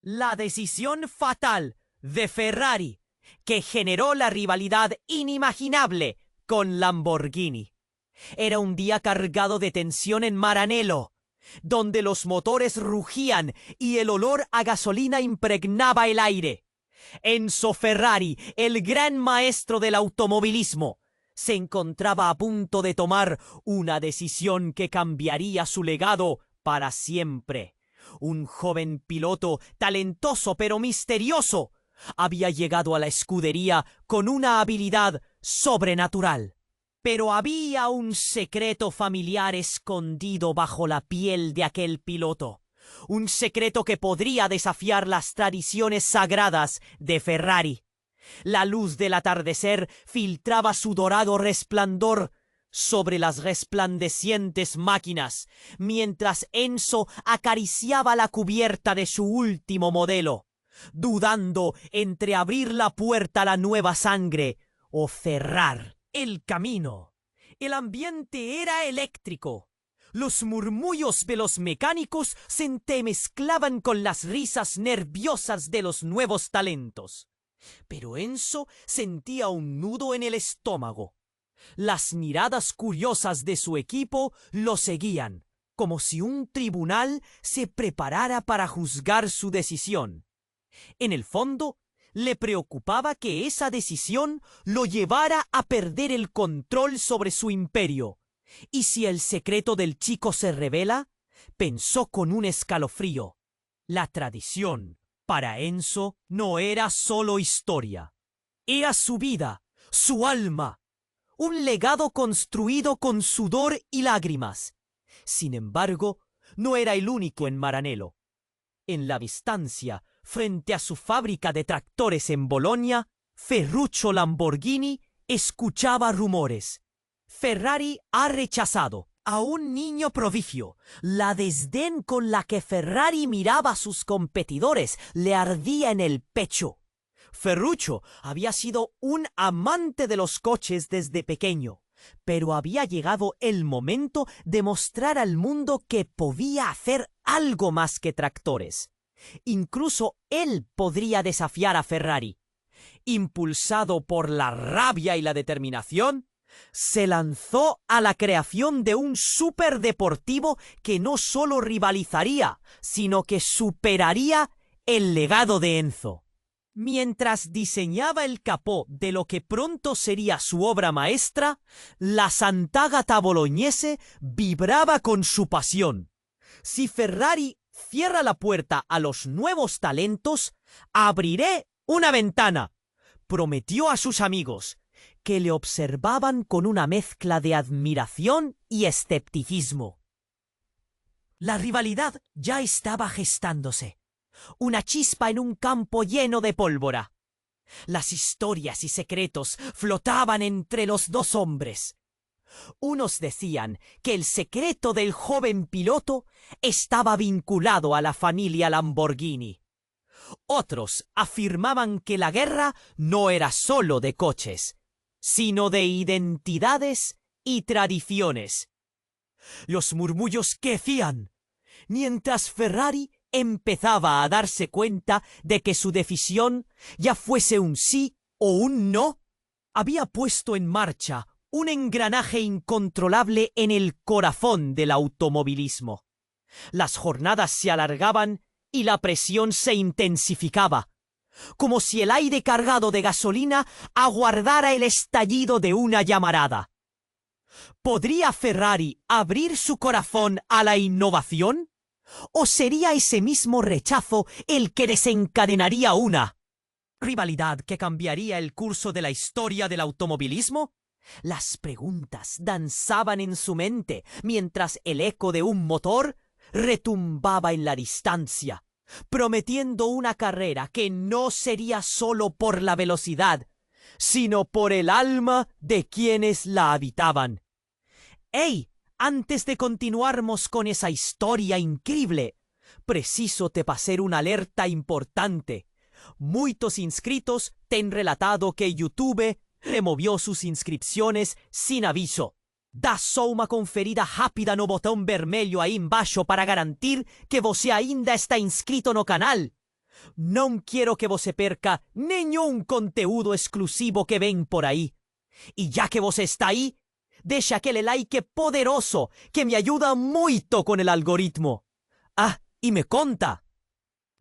La decisión fatal de Ferrari, que generó la rivalidad inimaginable con Lamborghini. Era un día cargado de tensión en Maranello, donde los motores rugían y el olor a gasolina impregnaba el aire. Enzo Ferrari, el gran maestro del automovilismo, se encontraba a punto de tomar una decisión que cambiaría su legado para siempre. Un joven piloto, talentoso pero misterioso, había llegado a la escudería con una habilidad sobrenatural. Pero había un secreto familiar escondido bajo la piel de aquel piloto. Un secreto que podría desafiar las tradiciones sagradas de Ferrari. La luz del atardecer filtraba su dorado resplandor sobre las resplandecientes máquinas, mientras Enzo acariciaba la cubierta de su último modelo, dudando entre abrir la puerta a la nueva sangre o cerrar el camino. El ambiente era eléctrico. Los murmullos de los mecánicos se entremezclaban con las risas nerviosas de los nuevos talentos. Pero Enzo sentía un nudo en el estómago. Las miradas curiosas de su equipo lo seguían, como si un tribunal se preparara para juzgar su decisión. En el fondo, le preocupaba que esa decisión lo llevara a perder el control sobre su imperio. ¿Y si el secreto del chico se revela? Pensó con un escalofrío. La tradición, para Enzo, no era solo historia. Era su vida, su alma. Un legado construido con sudor y lágrimas. Sin embargo, no era el único en Maranello. En la distancia, frente a su fábrica de tractores en Bolonia, Ferruccio Lamborghini escuchaba rumores. Ferrari ha rechazado a un niño prodigio. La desdén con la que Ferrari miraba a sus competidores le ardía en el pecho. Ferruccio había sido un amante de los coches desde pequeño, pero había llegado el momento de mostrar al mundo que podía hacer algo más que tractores. Incluso él podría desafiar a Ferrari. Impulsado por la rabia y la determinación, se lanzó a la creación de un superdeportivo que no solo rivalizaría, sino que superaría el legado de Enzo. Mientras diseñaba el capó de lo que pronto sería su obra maestra, la Sant'Agata boloñese vibraba con su pasión. Si Ferrari cierra la puerta a los nuevos talentos, abriré una ventana, prometió a sus amigos, que le observaban con una mezcla de admiración y escepticismo. La rivalidad ya estaba gestándose. Una chispa en un campo lleno de pólvora. Las historias y secretos flotaban entre los dos hombres. Unos decían que el secreto del joven piloto estaba vinculado a la familia Lamborghini. Otros afirmaban que la guerra no era solo de coches, sino de identidades y tradiciones. Los murmullos crecían, mientras Ferrari empezaba a darse cuenta de que su decisión, ya fuese un sí o un no, había puesto en marcha un engranaje incontrolable en el corazón del automovilismo. Las jornadas se alargaban y la presión se intensificaba, como si el aire cargado de gasolina aguardara el estallido de una llamarada. ¿Podría Ferrari abrir su corazón a la innovación? ¿O sería ese mismo rechazo el que desencadenaría una rivalidad que cambiaría el curso de la historia del automovilismo? Las preguntas danzaban en su mente mientras el eco de un motor retumbaba en la distancia, prometiendo una carrera que no sería solo por la velocidad, sino por el alma de quienes la habitaban. ¡Ey! Antes de continuarmos con esa historia increíble, preciso te pasar una alerta importante. Muchos inscritos te han relatado que YouTube removió sus inscripciones sin aviso. Dá só uma conferida rápida no botão vermelho aí embaixo para garantir que você ainda está inscrito no canal. Non quiero que você perca nenhum conteúdo exclusivo que ven por ahí. Y ya que vos está ahí, deixa aquele like poderoso que me ayuda muito con el algoritmo. Ah, e me conta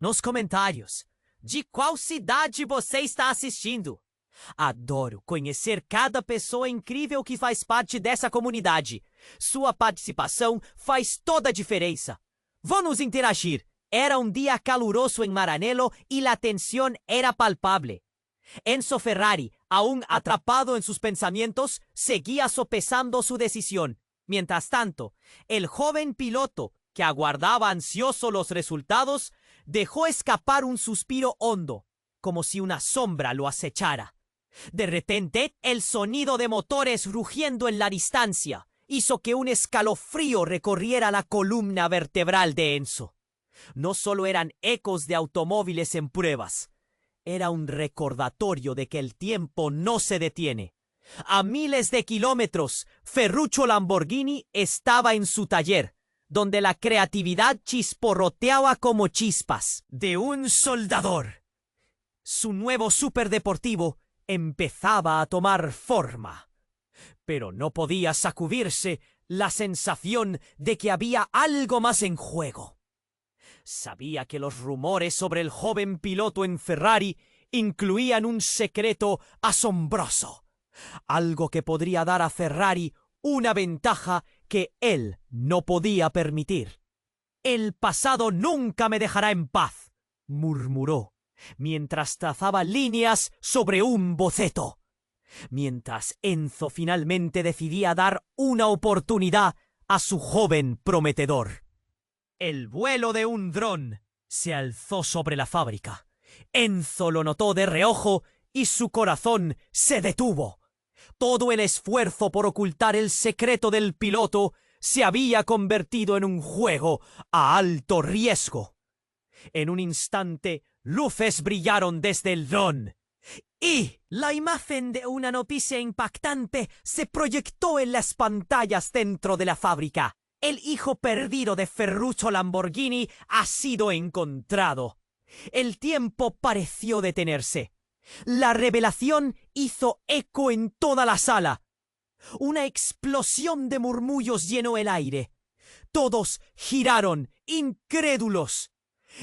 nos comentários de qual cidade você está assistindo. Adoro conhecer cada pessoa incrível que faz parte dessa comunidade. Sua participação faz toda a diferença. Vamos interagir. Era un día caluroso en Maranello y la tensión era palpable. Enzo Ferrari, aún atrapado en sus pensamientos, seguía sopesando su decisión. Mientras tanto, el joven piloto, que aguardaba ansioso los resultados, dejó escapar un suspiro hondo, como si una sombra lo acechara. De repente, el sonido de motores rugiendo en la distancia hizo que un escalofrío recorriera la columna vertebral de Enzo. No solo eran ecos de automóviles en pruebas, era un recordatorio de que el tiempo no se detiene. A miles de kilómetros, Ferruccio Lamborghini estaba en su taller, donde la creatividad chisporroteaba como chispas de un soldador. Su nuevo superdeportivo empezaba a tomar forma, pero no podía sacudirse la sensación de que había algo más en juego. Sabía que los rumores sobre el joven piloto en Ferrari incluían un secreto asombroso, algo que podría dar a Ferrari una ventaja que él no podía permitir. «El pasado nunca me dejará en paz», murmuró, mientras trazaba líneas sobre un boceto. Mientras Enzo finalmente decidía dar una oportunidad a su joven prometedor. El vuelo de un dron se alzó sobre la fábrica. Enzo lo notó de reojo y su corazón se detuvo. Todo el esfuerzo por ocultar el secreto del piloto se había convertido en un juego a alto riesgo. En un instante, luces brillaron desde el dron y la imagen de una noticia impactante se proyectó en las pantallas dentro de la fábrica. El hijo perdido de Ferruccio Lamborghini ha sido encontrado. El tiempo pareció detenerse. La revelación hizo eco en toda la sala. Una explosión de murmullos llenó el aire. Todos giraron, incrédulos.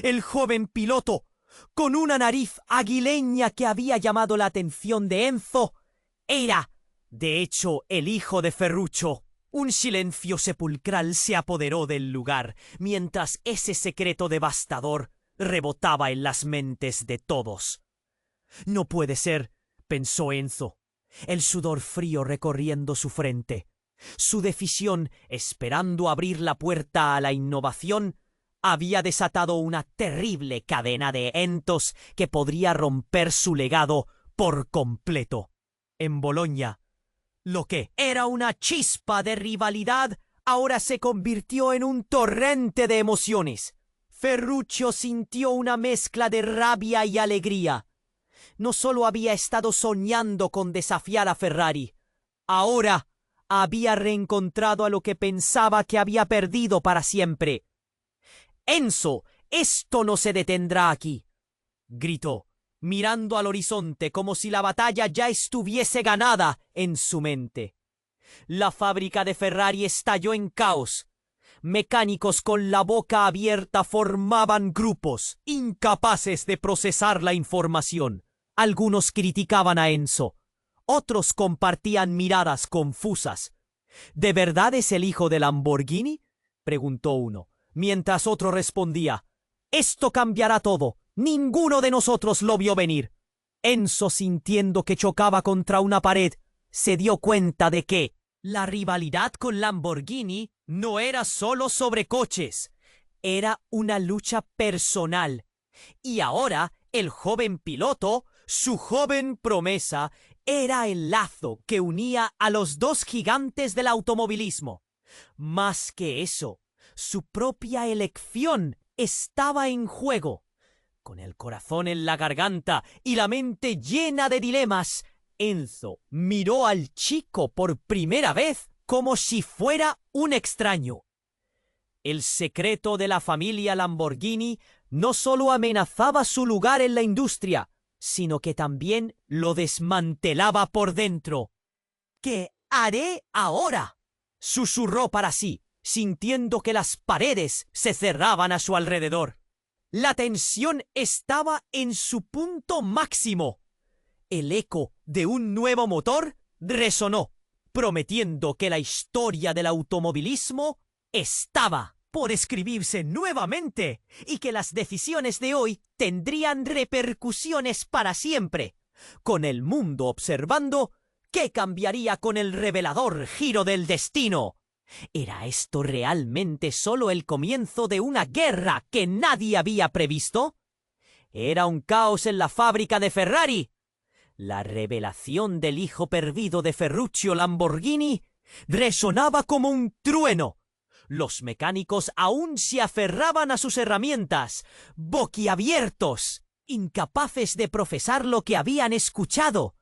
El joven piloto, con una nariz aguileña que había llamado la atención de Enzo, era, de hecho, el hijo de Ferruccio. Un silencio sepulcral se apoderó del lugar, mientras ese secreto devastador rebotaba en las mentes de todos. «No puede ser», pensó Enzo, el sudor frío recorriendo su frente. Su decisión, esperando abrir la puerta a la innovación, había desatado una terrible cadena de eventos que podría romper su legado por completo. En Bolonia, lo que era una chispa de rivalidad ahora se convirtió en un torrente de emociones. Ferruccio sintió una mezcla de rabia y alegría. No solo había estado soñando con desafiar a Ferrari, ahora había reencontrado a lo que pensaba que había perdido para siempre. «Enzo, esto no se detendrá aquí», gritó, mirando al horizonte como si la batalla ya estuviese ganada en su mente. La fábrica de Ferrari estalló en caos. Mecánicos con la boca abierta formaban grupos, incapaces de procesar la información. Algunos criticaban a Enzo, otros compartían miradas confusas. «¿De verdad es el hijo de Lamborghini?», preguntó uno, mientras otro respondía: «Esto cambiará todo. Ninguno de nosotros lo vio venir». Enzo, sintiendo que chocaba contra una pared, se dio cuenta de que la rivalidad con Lamborghini no era solo sobre coches, era una lucha personal. Y ahora el joven piloto, su joven promesa, era el lazo que unía a los dos gigantes del automovilismo. Más que eso, su propia elección estaba en juego. Con el corazón en la garganta y la mente llena de dilemas, Enzo miró al chico por primera vez como si fuera un extraño. El secreto de la familia Lamborghini no solo amenazaba su lugar en la industria, sino que también lo desmantelaba por dentro. ¿Qué haré ahora?, susurró para sí, sintiendo que las paredes se cerraban a su alrededor. La tensión estaba en su punto máximo. El eco de un nuevo motor resonó, prometiendo que la historia del automovilismo estaba por escribirse nuevamente y que las decisiones de hoy tendrían repercusiones para siempre, con el mundo observando qué cambiaría con el revelador giro del destino. ¿Era esto realmente solo el comienzo de una guerra que nadie había previsto? ¿Era un caos en la fábrica de Ferrari? La revelación del hijo perdido de Ferruccio Lamborghini resonaba como un trueno. Los mecánicos aún se aferraban a sus herramientas, boquiabiertos, incapaces de profesar lo que habían escuchado.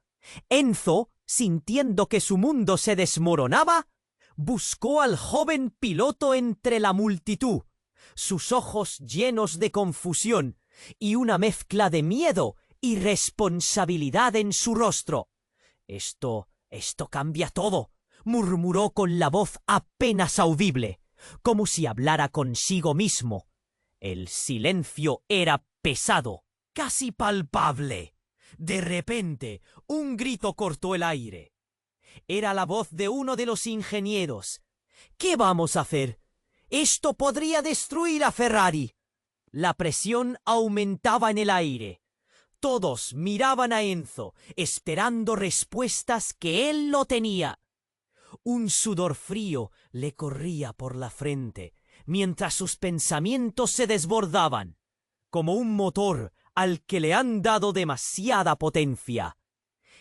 Enzo, sintiendo que su mundo se desmoronaba, buscó al joven piloto entre la multitud, sus ojos llenos de confusión y una mezcla de miedo y responsabilidad en su rostro. Esto cambia todo, murmuró con la voz apenas audible, como si hablara consigo mismo. El silencio era pesado, casi palpable. De repente, un grito cortó el aire. Era la voz de uno de los ingenieros. ¿Qué vamos a hacer? Esto podría destruir a Ferrari. La presión aumentaba en el aire. Todos miraban a Enzo, esperando respuestas que él no tenía. Un sudor frío le corría por la frente, mientras sus pensamientos se desbordaban, como un motor al que le han dado demasiada potencia.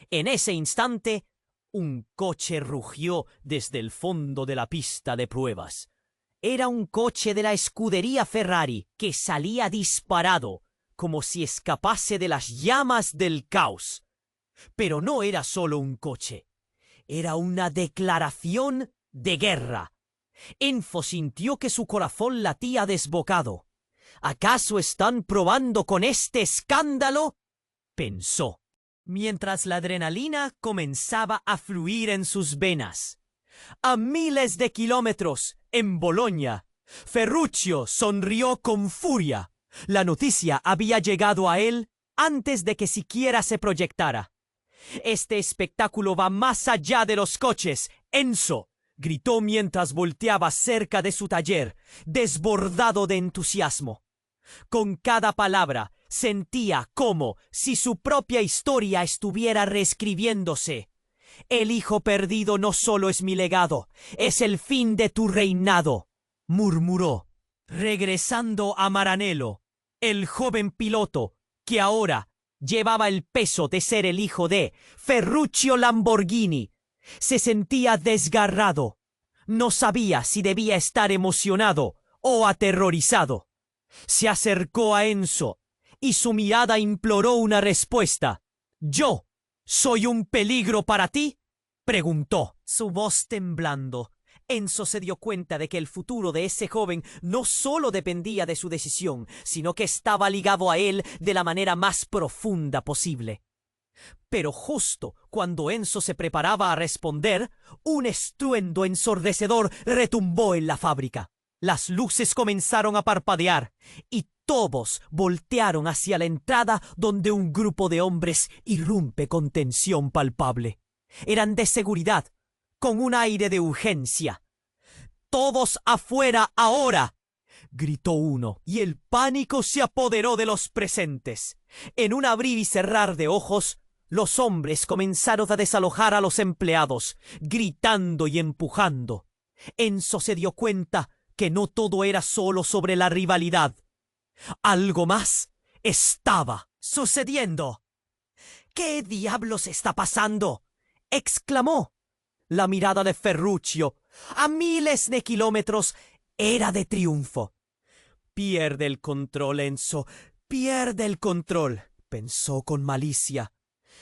En ese instante, un coche rugió desde el fondo de la pista de pruebas. Era un coche de la escudería Ferrari que salía disparado, como si escapase de las llamas del caos. Pero no era solo un coche. Era una declaración de guerra. Enzo sintió que su corazón latía desbocado. ¿Acaso están probando con este escándalo?, pensó, mientras la adrenalina comenzaba a fluir en sus venas. A miles de kilómetros, en Bolonia, Ferruccio sonrió con furia. La noticia había llegado a él antes de que siquiera se proyectara. «Este espectáculo va más allá de los coches, Enzo», gritó mientras volteaba cerca de su taller, desbordado de entusiasmo. Con cada palabra sentía como si su propia historia estuviera reescribiéndose. «El hijo perdido no solo es mi legado, es el fin de tu reinado», murmuró, regresando a Maranello. El joven piloto, que ahora llevaba el peso de ser el hijo de Ferruccio Lamborghini, se sentía desgarrado. No sabía si debía estar emocionado o aterrorizado. Se acercó a Enzo y su mirada imploró una respuesta. «¿Yo soy un peligro para ti?», preguntó, su voz temblando. Enzo se dio cuenta de que el futuro de ese joven no solo dependía de su decisión, sino que estaba ligado a él de la manera más profunda posible. Pero justo cuando Enzo se preparaba a responder, un estruendo ensordecedor retumbó en la fábrica. Las luces comenzaron a parpadear y todos voltearon hacia la entrada, donde un grupo de hombres irrumpe con tensión palpable. Eran de seguridad, con un aire de urgencia. «¡Todos afuera ahora!», gritó uno, y el pánico se apoderó de los presentes. En un abrir y cerrar de ojos, los hombres comenzaron a desalojar a los empleados, gritando y empujando. Enzo se dio cuenta que no todo era solo sobre la rivalidad. Algo más estaba sucediendo. «¿Qué diablos está pasando?», exclamó. La mirada de Ferruccio, a miles de kilómetros, era de triunfo. «Pierde el control, Enzo, pierde el control», pensó con malicia.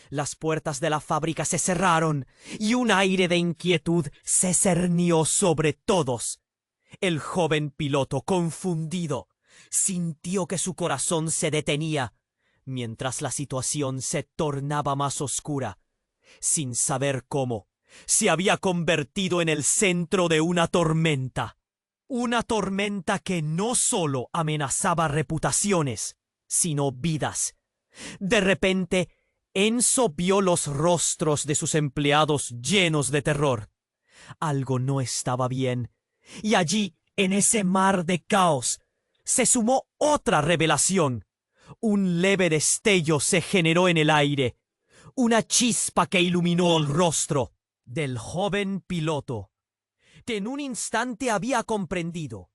Las puertas de la fábrica se cerraron y un aire de inquietud se cernió sobre todos. El joven piloto, confundido, Sintió que su corazón se detenía, mientras la situación se tornaba más oscura. Sin saber cómo, se había convertido en el centro de una tormenta. Una tormenta que no solo amenazaba reputaciones, sino vidas. De repente, Enzo vio los rostros de sus empleados llenos de terror. Algo no estaba bien, y allí, en ese mar de caos, se sumó otra revelación. Un leve destello se generó en el aire, una chispa que iluminó el rostro del joven piloto, que en un instante había comprendido.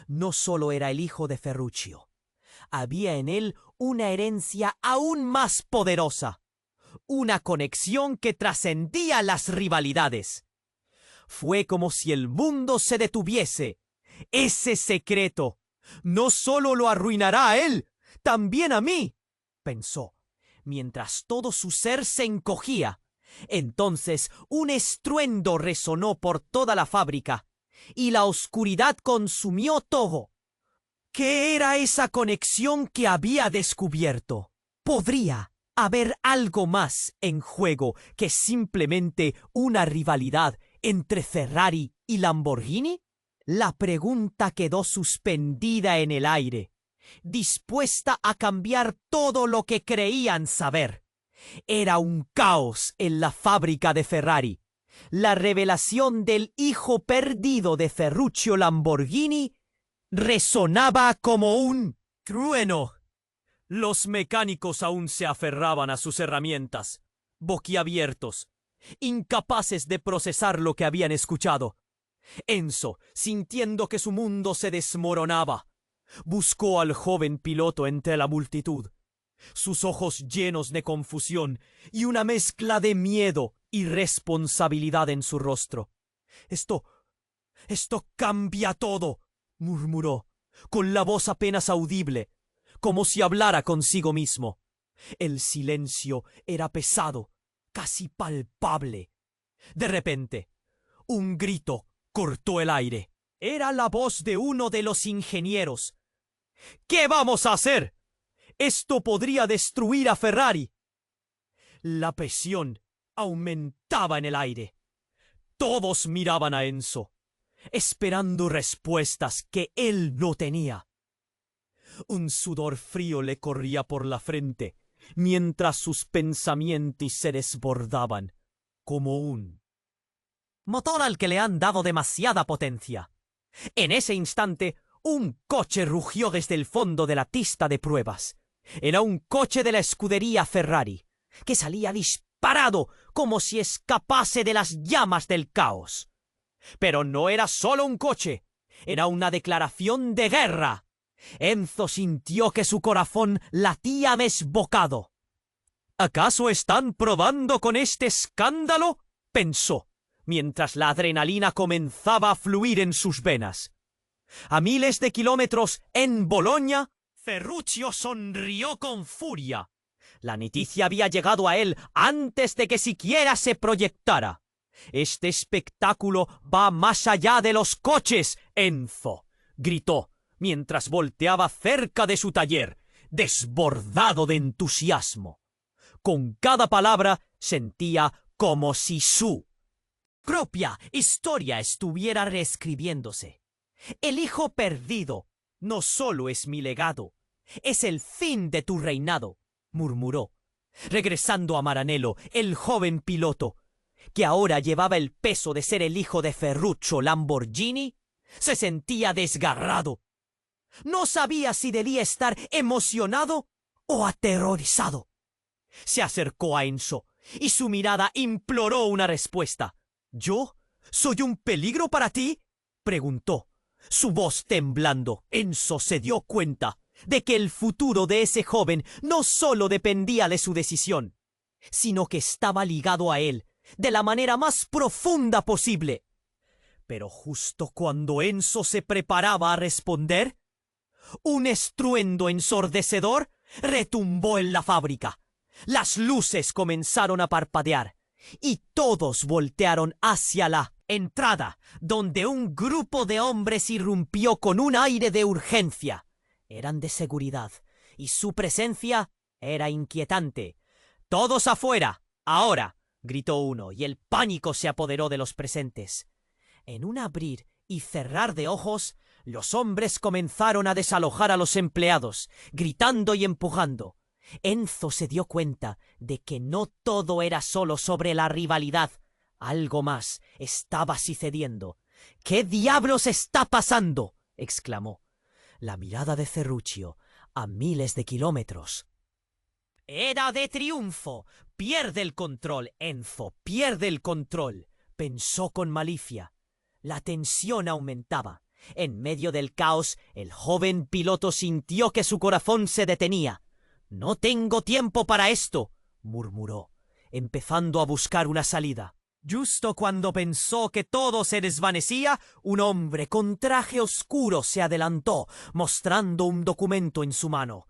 No solo era el hijo de Ferruccio, había en él una herencia aún más poderosa, una conexión que trascendía las rivalidades. Fue como si el mundo se detuviese. Ese secreto no solo lo arruinará a él, también a mí, pensó, mientras todo su ser se encogía. Entonces un estruendo resonó por toda la fábrica, y la oscuridad consumió todo. ¿Qué era esa conexión que había descubierto? ¿Podría haber algo más en juego que simplemente una rivalidad entre Ferrari y Lamborghini? La pregunta quedó suspendida en el aire, dispuesta a cambiar todo lo que creían saber. Era un caos en la fábrica de Ferrari. La revelación del hijo perdido de Ferruccio Lamborghini resonaba como un trueno. Los mecánicos aún se aferraban a sus herramientas, boquiabiertos, incapaces de procesar lo que habían escuchado. Enzo, sintiendo que su mundo se desmoronaba, buscó al joven piloto entre la multitud, sus ojos llenos de confusión y una mezcla de miedo y responsabilidad en su rostro. Esto cambia todo, murmuró, con la voz apenas audible, como si hablara consigo mismo. El silencio era pesado, casi palpable. De repente, un grito cortó el aire. Era la voz de uno de los ingenieros. ¿Qué vamos a hacer? Esto podría destruir a Ferrari. La presión aumentaba en el aire. Todos miraban a Enzo, esperando respuestas que él no tenía. Un sudor frío le corría por la frente, mientras sus pensamientos se desbordaban como un motor al que le han dado demasiada potencia. En ese instante, un coche rugió desde el fondo de la pista de pruebas. Era un coche de la escudería Ferrari, que salía disparado como si escapase de las llamas del caos. Pero no era solo un coche, era una declaración de guerra. Enzo sintió que su corazón latía desbocado. ¿Acaso están probando con este escándalo?, pensó, mientras la adrenalina comenzaba a fluir en sus venas. A miles de kilómetros en Bolonia, Ferruccio sonrió con furia. La noticia había llegado a él antes de que siquiera se proyectara. Este espectáculo va más allá de los coches, Enzo, gritó, mientras volteaba cerca de su taller, desbordado de entusiasmo. Con cada palabra sentía como si su propia historia estuviera reescribiéndose. El hijo perdido no solo es mi legado, es el fin de tu reinado, murmuró, regresando a Maranello, el joven piloto, que ahora llevaba el peso de ser el hijo de Ferruccio Lamborghini. Se sentía desgarrado. No sabía si debía estar emocionado o aterrorizado. Se acercó a Enzo y su mirada imploró una respuesta. ¿Yo soy un peligro para ti?, preguntó, su voz temblando. Enzo se dio cuenta de que el futuro de ese joven no solo dependía de su decisión, sino que estaba ligado a él de la manera más profunda posible. Pero justo cuando Enzo se preparaba a responder, un estruendo ensordecedor retumbó en la fábrica. Las luces comenzaron a parpadear y todos voltearon hacia la entrada, donde un grupo de hombres irrumpió con un aire de urgencia. eran de seguridad, y su presencia era inquietante. «¡Todos afuera! ¡Ahora!», gritó uno, y el pánico se apoderó de los presentes. En un abrir y cerrar de ojos, los hombres comenzaron a desalojar a los empleados, gritando y empujando. Enzo se dio cuenta de que no todo era solo sobre la rivalidad. Algo más estaba sucediendo. «¿Qué diablos está pasando?», exclamó. La mirada de Ferruccio, a miles de kilómetros, era de triunfo. «Pierde el control, Enzo, pierde el control», pensó con malicia. La tensión aumentaba. En medio del caos, el joven piloto sintió que su corazón se detenía. «No tengo tiempo para esto», murmuró, empezando a buscar una salida. Justo cuando pensó que todo se desvanecía, un hombre con traje oscuro se adelantó, mostrando un documento en su mano.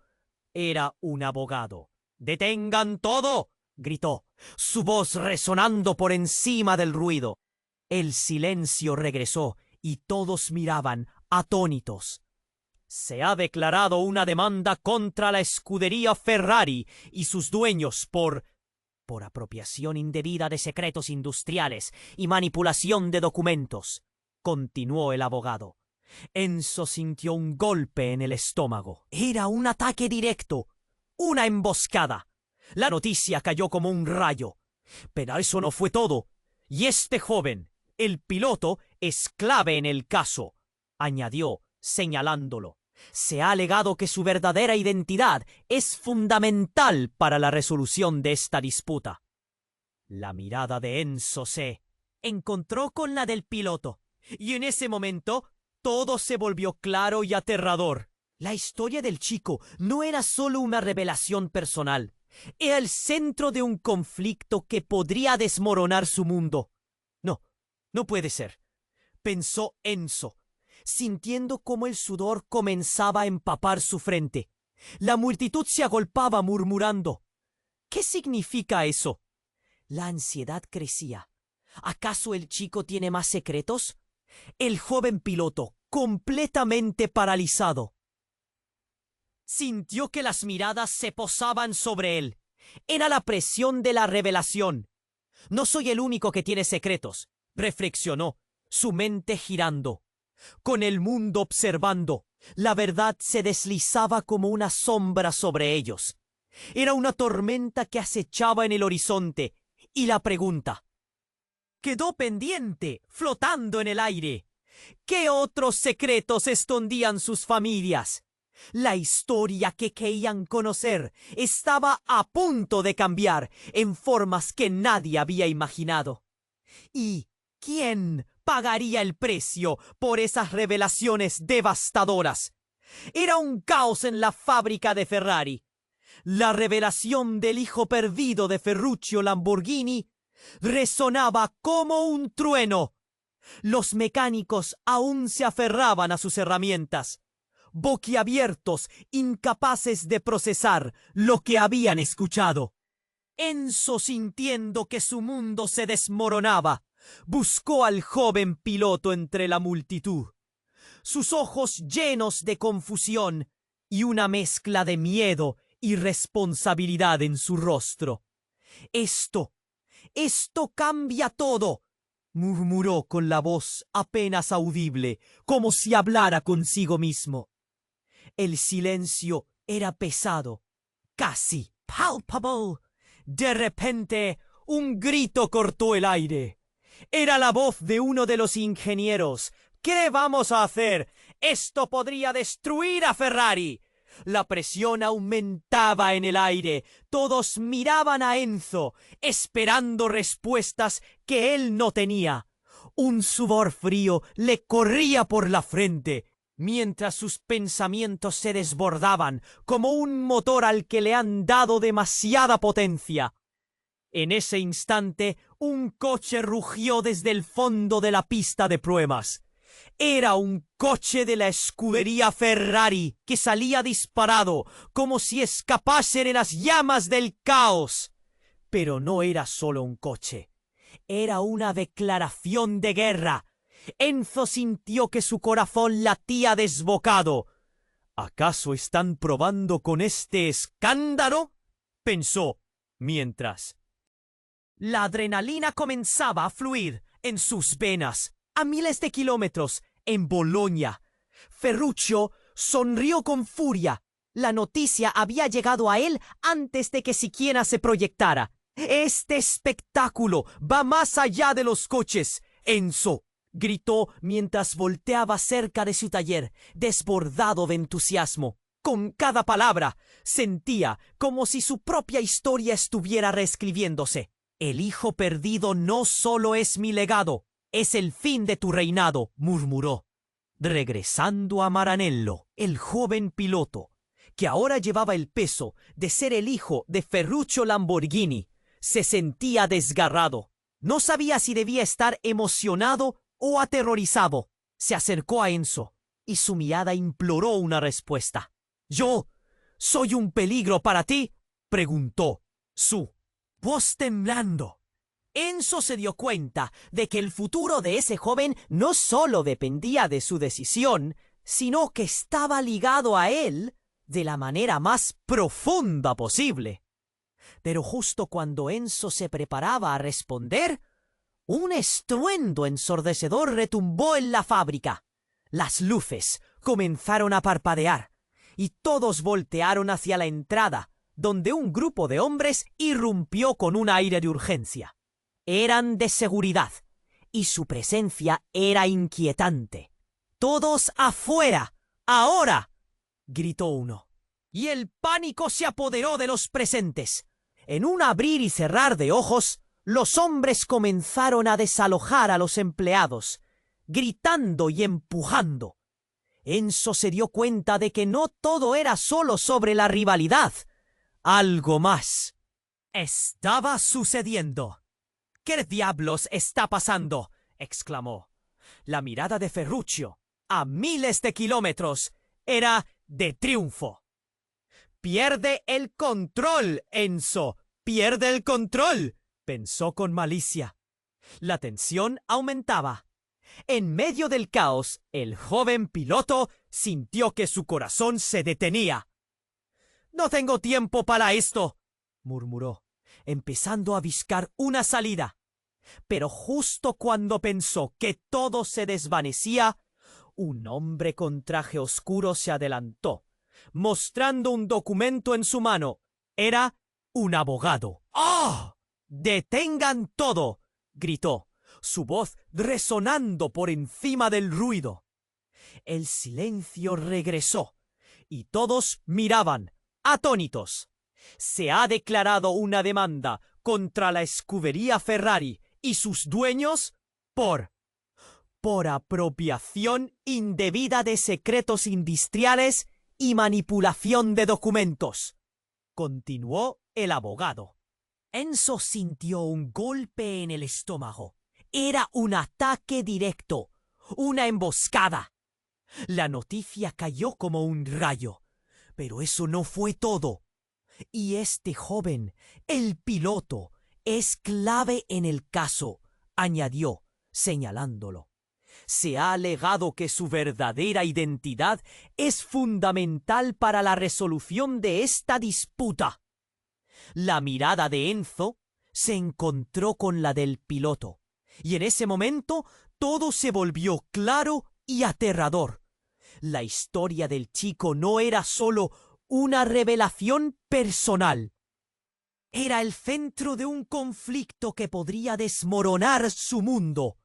Era un abogado. «¡Detengan todo!», gritó, su voz resonando por encima del ruido. El silencio regresó y todos miraban atónitos. «Se ha declarado una demanda contra la escudería Ferrari y sus dueños por apropiación indebida de secretos industriales y manipulación de documentos», continuó el abogado. Enzo sintió un golpe en el estómago. Era un ataque directo, una emboscada. La noticia cayó como un rayo. Pero eso no fue todo. «Y este joven, el piloto, es clave en el caso», añadió, señalándolo. «Se ha alegado que su verdadera identidad es fundamental para la resolución de esta disputa». La mirada de Enzo se encontró con la del piloto, y en ese momento todo se volvió claro y aterrador. La historia del chico no era solo una revelación personal. Era el centro de un conflicto que podría desmoronar su mundo. «No, no puede ser», pensó Enzo, sintiendo cómo el sudor comenzaba a empapar su frente. La multitud se agolpaba murmurando. «¿Qué significa eso?». La ansiedad crecía. ¿Acaso el chico tiene más secretos? El joven piloto, completamente paralizado, sintió que las miradas se posaban sobre él. Era la presión de la revelación. «No soy el único que tiene secretos», reflexionó, su mente girando. Con el mundo observando, la verdad se deslizaba como una sombra sobre ellos. Era una tormenta que acechaba en el horizonte, y la pregunta quedó pendiente, flotando en el aire. ¿Qué otros secretos escondían sus familias? La historia que querían conocer estaba a punto de cambiar en formas que nadie había imaginado. ¿Y quién pagaría el precio por esas revelaciones devastadoras? Era un caos en la fábrica de Ferrari. La revelación del hijo perdido de Ferruccio Lamborghini resonaba como un trueno. Los mecánicos aún se aferraban a sus herramientas, boquiabiertos, incapaces de procesar lo que habían escuchado. Enzo, sintiendo que su mundo se desmoronaba, buscó al joven piloto entre la multitud. Sus ojos llenos de confusión y una mezcla de miedo y responsabilidad en su rostro. Esto cambia todo», murmuró con la voz apenas audible, como si hablara consigo mismo. El silencio era pesado, casi palpable. De repente, un grito cortó el aire. Era la voz de uno de los ingenieros. «¿Qué vamos a hacer? Esto podría destruir a Ferrari». La presión aumentaba en el aire. Todos miraban a Enzo, esperando respuestas que él no tenía. Un sudor frío le corría por la frente, mientras sus pensamientos se desbordaban como un motor al que le han dado demasiada potencia. En ese instante, un coche rugió desde el fondo de la pista de pruebas. Era un coche de la escudería Ferrari que salía disparado como si escapase de las llamas del caos. Pero no era solo un coche. Era una declaración de guerra. Enzo sintió que su corazón latía desbocado. ¿Acaso están probando con este escándalo?, pensó, mientras. La adrenalina comenzaba a fluir en sus venas a miles de kilómetros en Bolonia. Ferruccio sonrió con furia. La noticia había llegado a él antes de que siquiera se proyectara. «Este espectáculo va más allá de los coches, Enzo», gritó mientras volteaba cerca de su taller, desbordado de entusiasmo. Con cada palabra sentía como si su propia historia estuviera reescribiéndose. «El hijo perdido no solo es mi legado, es el fin de tu reinado», murmuró. Regresando a Maranello, el joven piloto, que ahora llevaba el peso de ser el hijo de Ferruccio Lamborghini, se sentía desgarrado. No sabía si debía estar emocionado o aterrorizado. Se acercó a Enzo y su mirada imploró una respuesta. «¿Yo soy un peligro para ti?», preguntó, su voz temblando. Enzo se dio cuenta de que el futuro de ese joven no solo dependía de su decisión, sino que estaba ligado a él de la manera más profunda posible. Pero justo cuando Enzo se preparaba a responder, un estruendo ensordecedor retumbó en la fábrica. Las luces comenzaron a parpadear y todos voltearon hacia la entrada, donde un grupo de hombres irrumpió con un aire de urgencia. Eran de seguridad y su presencia era inquietante. «¡Todos afuera! ¡Ahora!», gritó uno. Y el pánico se apoderó de los presentes. En un abrir y cerrar de ojos, los hombres comenzaron a desalojar a los empleados, gritando y empujando. Enzo se dio cuenta de que no todo era solo sobre la rivalidad. Algo más estaba sucediendo. «¿Qué diablos está pasando?», exclamó. La mirada de Ferruccio, a miles de kilómetros, era de triunfo. «Pierde el control, Enzo. Pierde el control», pensó con malicia. La tensión aumentaba. En medio del caos, el joven piloto sintió que su corazón se detenía. «No tengo tiempo para esto», murmuró, empezando a buscar una salida. Pero justo cuando pensó que todo se desvanecía, un hombre con traje oscuro se adelantó, mostrando un documento en su mano. Era un abogado. «¡Oh! ¡Detengan todo!», gritó, su voz resonando por encima del ruido. El silencio regresó y todos miraban, atónitos. «Se ha declarado una demanda contra la escudería Ferrari y sus dueños por apropiación indebida de secretos industriales y manipulación de documentos», continuó el abogado. Enzo sintió un golpe en el estómago. Era un ataque directo, una emboscada. La noticia cayó como un rayo, pero eso no fue todo. «Y este joven, el piloto, es clave en el caso», añadió, señalándolo. «Se ha alegado que su verdadera identidad es fundamental para la resolución de esta disputa». La mirada de Enzo se encontró con la del piloto, y en ese momento todo se volvió claro y aterrador. La historia del chico no era solo una revelación personal. Era el centro de un conflicto que podría desmoronar su mundo.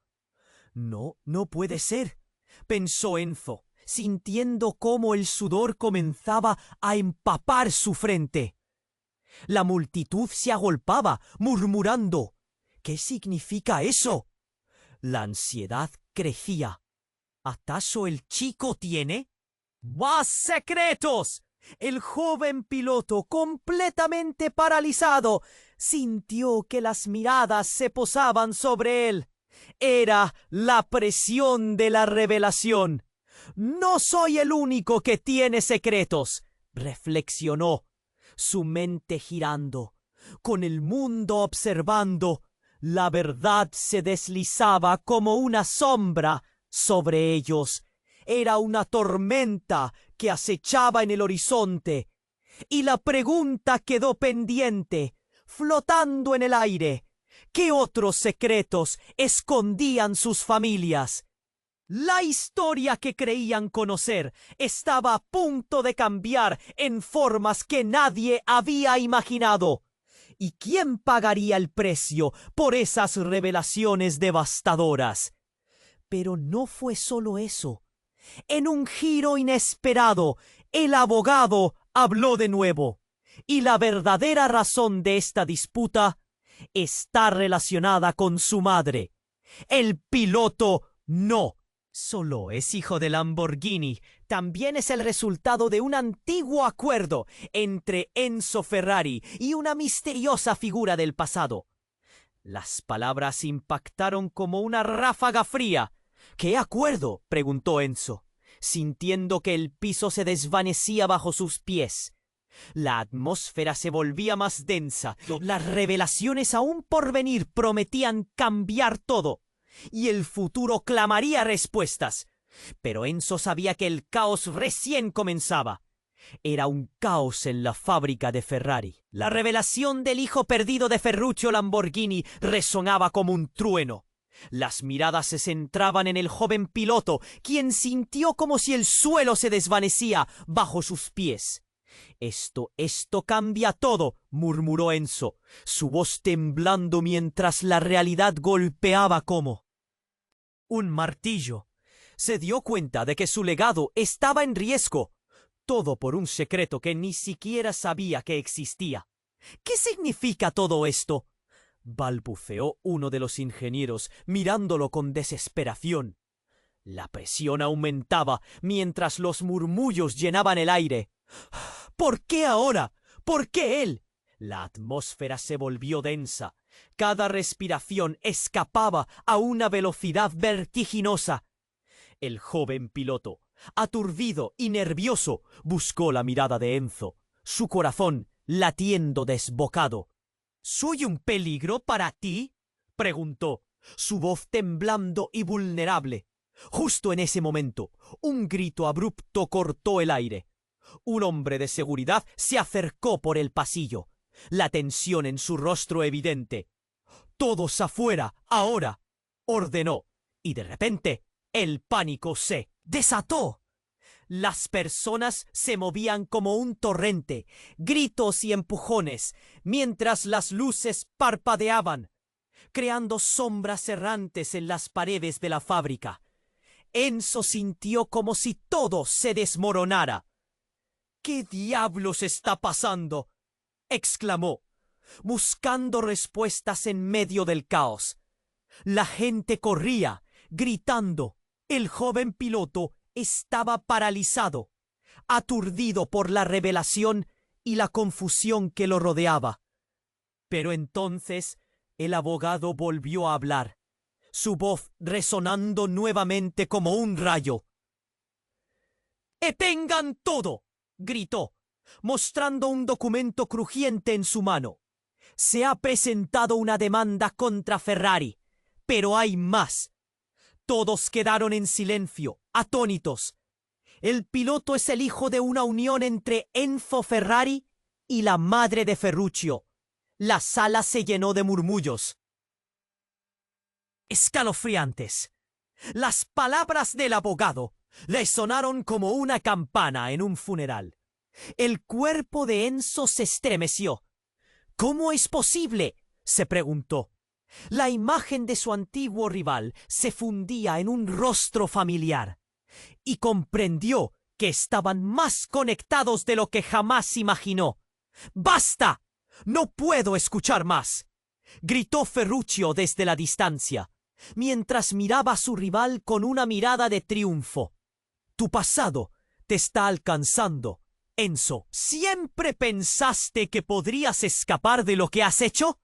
No puede ser», pensó Enzo, sintiendo cómo el sudor comenzaba a empapar su frente. La multitud se agolpaba, murmurando. «¿Qué significa eso?». La ansiedad crecía. ¿Acaso el chico tiene más secretos? El joven piloto, completamente paralizado, sintió que las miradas se posaban sobre él. Era la presión de la revelación. «No soy el único que tiene secretos», reflexionó, su mente girando, con el mundo observando. La verdad se deslizaba como una sombra sobre ellos. Era una tormenta que acechaba en el horizonte, y la pregunta quedó pendiente, flotando en el aire. ¿Qué otros secretos escondían sus familias? La historia que creían conocer estaba a punto de cambiar en formas que nadie había imaginado. ¿Y quién pagaría el precio por esas revelaciones devastadoras? Pero no fue solo eso. En un giro inesperado, el abogado habló de nuevo. Y la verdadera razón de esta disputa está relacionada con su madre. El piloto no solo es hijo de Lamborghini, también es el resultado de un antiguo acuerdo entre Enzo Ferrari y una misteriosa figura del pasado. Las palabras impactaron como una ráfaga fría. ¿Qué acuerdo?, preguntó Enzo, sintiendo que el piso se desvanecía bajo sus pies. La atmósfera se volvía más densa. Las revelaciones aún por venir prometían cambiar todo, y el futuro clamaría respuestas. Pero Enzo sabía que el caos recién comenzaba. Era un caos en la fábrica de Ferrari. La revelación del hijo perdido de Ferruccio Lamborghini resonaba como un trueno. Las miradas se centraban en el joven piloto, quien sintió como si el suelo se desvanecía bajo sus pies. Esto cambia todo, murmuró Enzo, su voz temblando mientras la realidad golpeaba como un martillo. Se dio cuenta de que su legado estaba en riesgo. Todo por un secreto que ni siquiera sabía que existía. ¿Qué significa todo esto?, balbuceó uno de los ingenieros, mirándolo con desesperación. La presión aumentaba mientras los murmullos llenaban el aire. ¿Por qué ahora? ¿Por qué él? La atmósfera se volvió densa. Cada respiración escapaba a una velocidad vertiginosa. El joven piloto, aturdido y nervioso, buscó la mirada de Enzo, su corazón latiendo desbocado. ¿Soy un peligro para ti?, preguntó, su voz temblando y vulnerable. Justo en ese momento, un grito abrupto cortó el aire. Un hombre de seguridad se acercó por el pasillo, la tensión en su rostro evidente. «¡Todos afuera, ahora!», ordenó, y de repente el pánico se desató. Las personas se movían como un torrente, gritos y empujones, mientras las luces parpadeaban, creando sombras errantes en las paredes de la fábrica. Enzo sintió como si todo se desmoronara. «¿Qué diablos está pasando?», exclamó, buscando respuestas en medio del caos. La gente corría, gritando. El joven piloto estaba paralizado, aturdido por la revelación y la confusión que lo rodeaba. Pero entonces el abogado volvió a hablar, su voz resonando nuevamente como un rayo. «¡Detengan todo!», gritó, mostrando un documento crujiente en su mano. «Se ha presentado una demanda contra Ferrari, pero hay más». Todos quedaron en silencio, atónitos. El piloto es el hijo de una unión entre Enzo Ferrari y la madre de Ferruccio. La sala se llenó de murmullos escalofriantes. Las palabras del abogado le sonaron como una campana en un funeral. El cuerpo de Enzo se estremeció. «¿Cómo es posible?», se preguntó. La imagen de su antiguo rival se fundía en un rostro familiar, y comprendió que estaban más conectados de lo que jamás imaginó. «¡Basta! ¡No puedo escuchar más!», gritó Ferruccio desde la distancia, mientras miraba a su rival con una mirada de triunfo. «Tu pasado te está alcanzando, Enzo. ¿Siempre pensaste que podrías escapar de lo que has hecho?».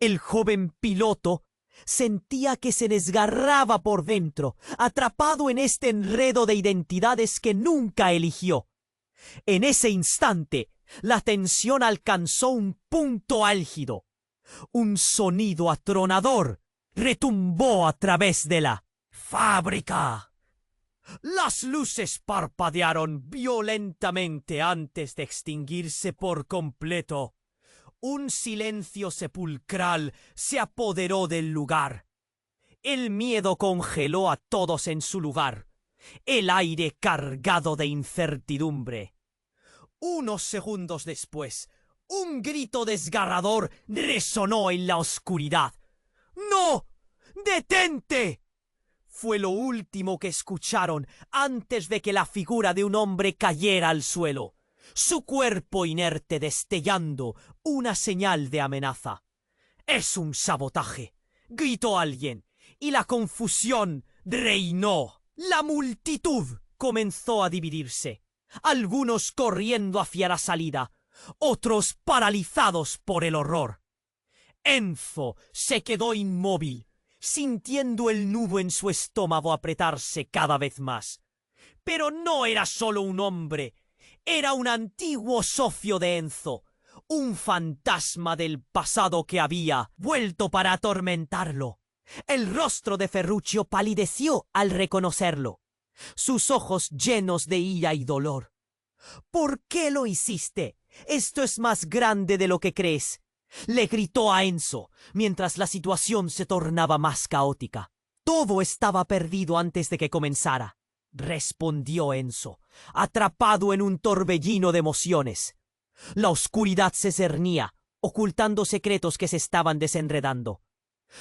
El joven piloto sentía que se desgarraba por dentro, atrapado en este enredo de identidades que nunca eligió. En ese instante, la tensión alcanzó un punto álgido. Un sonido atronador retumbó a través de la fábrica. Las luces parpadearon violentamente antes de extinguirse por completo. Un silencio sepulcral se apoderó del lugar. El miedo congeló a todos en su lugar, el aire cargado de incertidumbre. Unos segundos después, un grito desgarrador resonó en la oscuridad. ¡No! ¡Detente! Fue lo último que escucharon antes de que la figura de un hombre cayera al suelo, su cuerpo inerte destellando una señal de amenaza. «Es un sabotaje», gritó alguien, y la confusión reinó. La multitud comenzó a dividirse, algunos corriendo hacia la salida, otros paralizados por el horror. Enzo se quedó inmóvil, sintiendo el nudo en su estómago apretarse cada vez más. Pero no era solo un hombre, era un antiguo socio de Enzo, un fantasma del pasado que había vuelto para atormentarlo. El rostro de Ferruccio palideció al reconocerlo, sus ojos llenos de ira y dolor. «¿Por qué lo hiciste? Esto es más grande de lo que crees», le gritó a Enzo, mientras la situación se tornaba más caótica. «Todo estaba perdido antes de que comenzara», respondió Enzo, atrapado en un torbellino de emociones. La oscuridad se cernía, ocultando secretos que se estaban desenredando.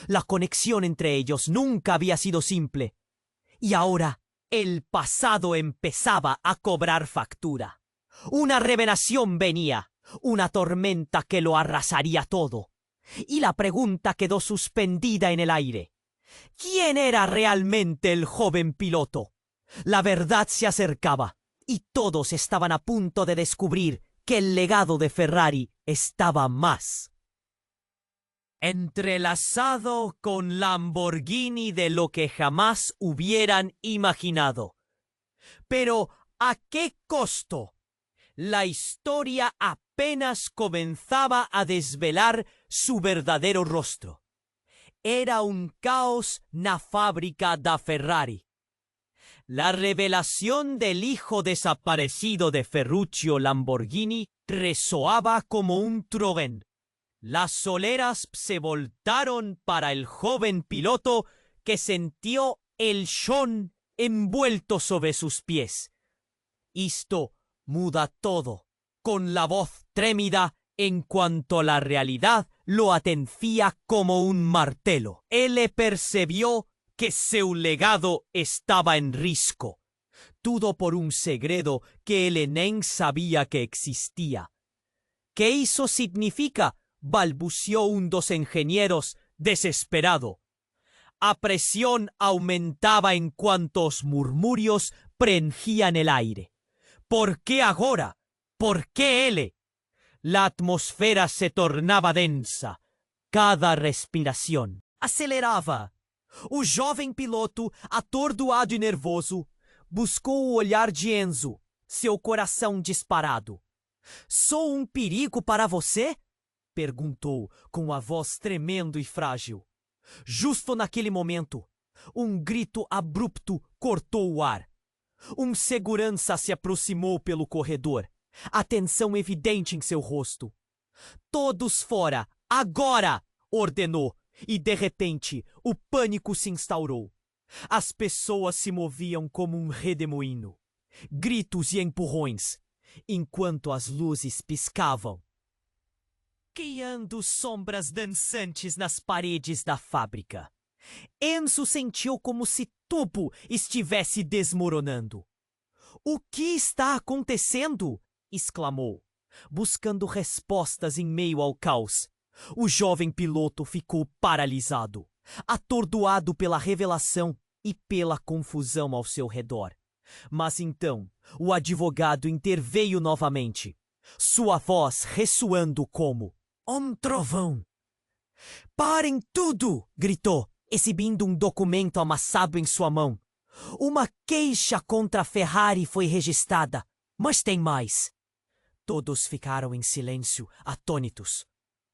La conexión entre ellos nunca había sido simple. Y ahora el pasado empezaba a cobrar factura. Una revelación venía, una tormenta que lo arrasaría todo. Y la pregunta quedó suspendida en el aire. ¿Quién era realmente el joven piloto? La verdad se acercaba, y todos estaban a punto de descubrir que el legado de Ferrari estaba más entrelazado con Lamborghini de lo que jamás hubieran imaginado. Pero ¿a qué costo? La historia apenas comenzaba a desvelar su verdadero rostro. Era un caos na fábrica da Ferrari. La revelación del hijo desaparecido de Ferruccio Lamborghini resoaba como un trueno. Las soleras se voltaron para el joven piloto que sintió el chón envuelto sobre sus pies. Esto muda todo, con la voz trémida en cuanto la realidad lo atencía como un martelo. Él percibió que su legado estaba en riesgo, todo por un segredo que él nem sabía que existía. ¿Qué eso significa?, balbució un dos ingenieros desesperado. A presión aumentaba en cuantos murmurios prendían el aire. ¿Por qué ahora? ¿Por qué él? La atmosfera se tornaba densa. Cada respiración acelerava. O jovem piloto, atordoado e nervoso, buscou o olhar de Enzo, seu coração disparado. «Sou um perigo para você?» perguntou com a voz tremendo e frágil. Justo naquele momento, um grito abrupto cortou o ar. Um segurança se aproximou pelo corredor, a tensão evidente em seu rosto. «Todos fora, agora!» ordenou, e de repente o pânico se instaurou. As pessoas se moviam como um redemoinho. Gritos e empurrões, enquanto as luzes piscavam, criando sombras dançantes nas paredes da fábrica. Enzo sentiu como se tudo estivesse desmoronando. «O que está acontecendo?» exclamou, buscando respostas em meio ao caos. O jovem piloto ficou paralisado, atordoado pela revelação e pela confusão ao seu redor. Mas então o advogado interveio novamente, sua voz ressoando como trovão. «Parem tudo!» gritou, exibindo um documento amassado em sua mão. «Uma queixa contra a Ferrari foi registrada, mas tem mais!» Todos ficaram em silêncio, atônitos.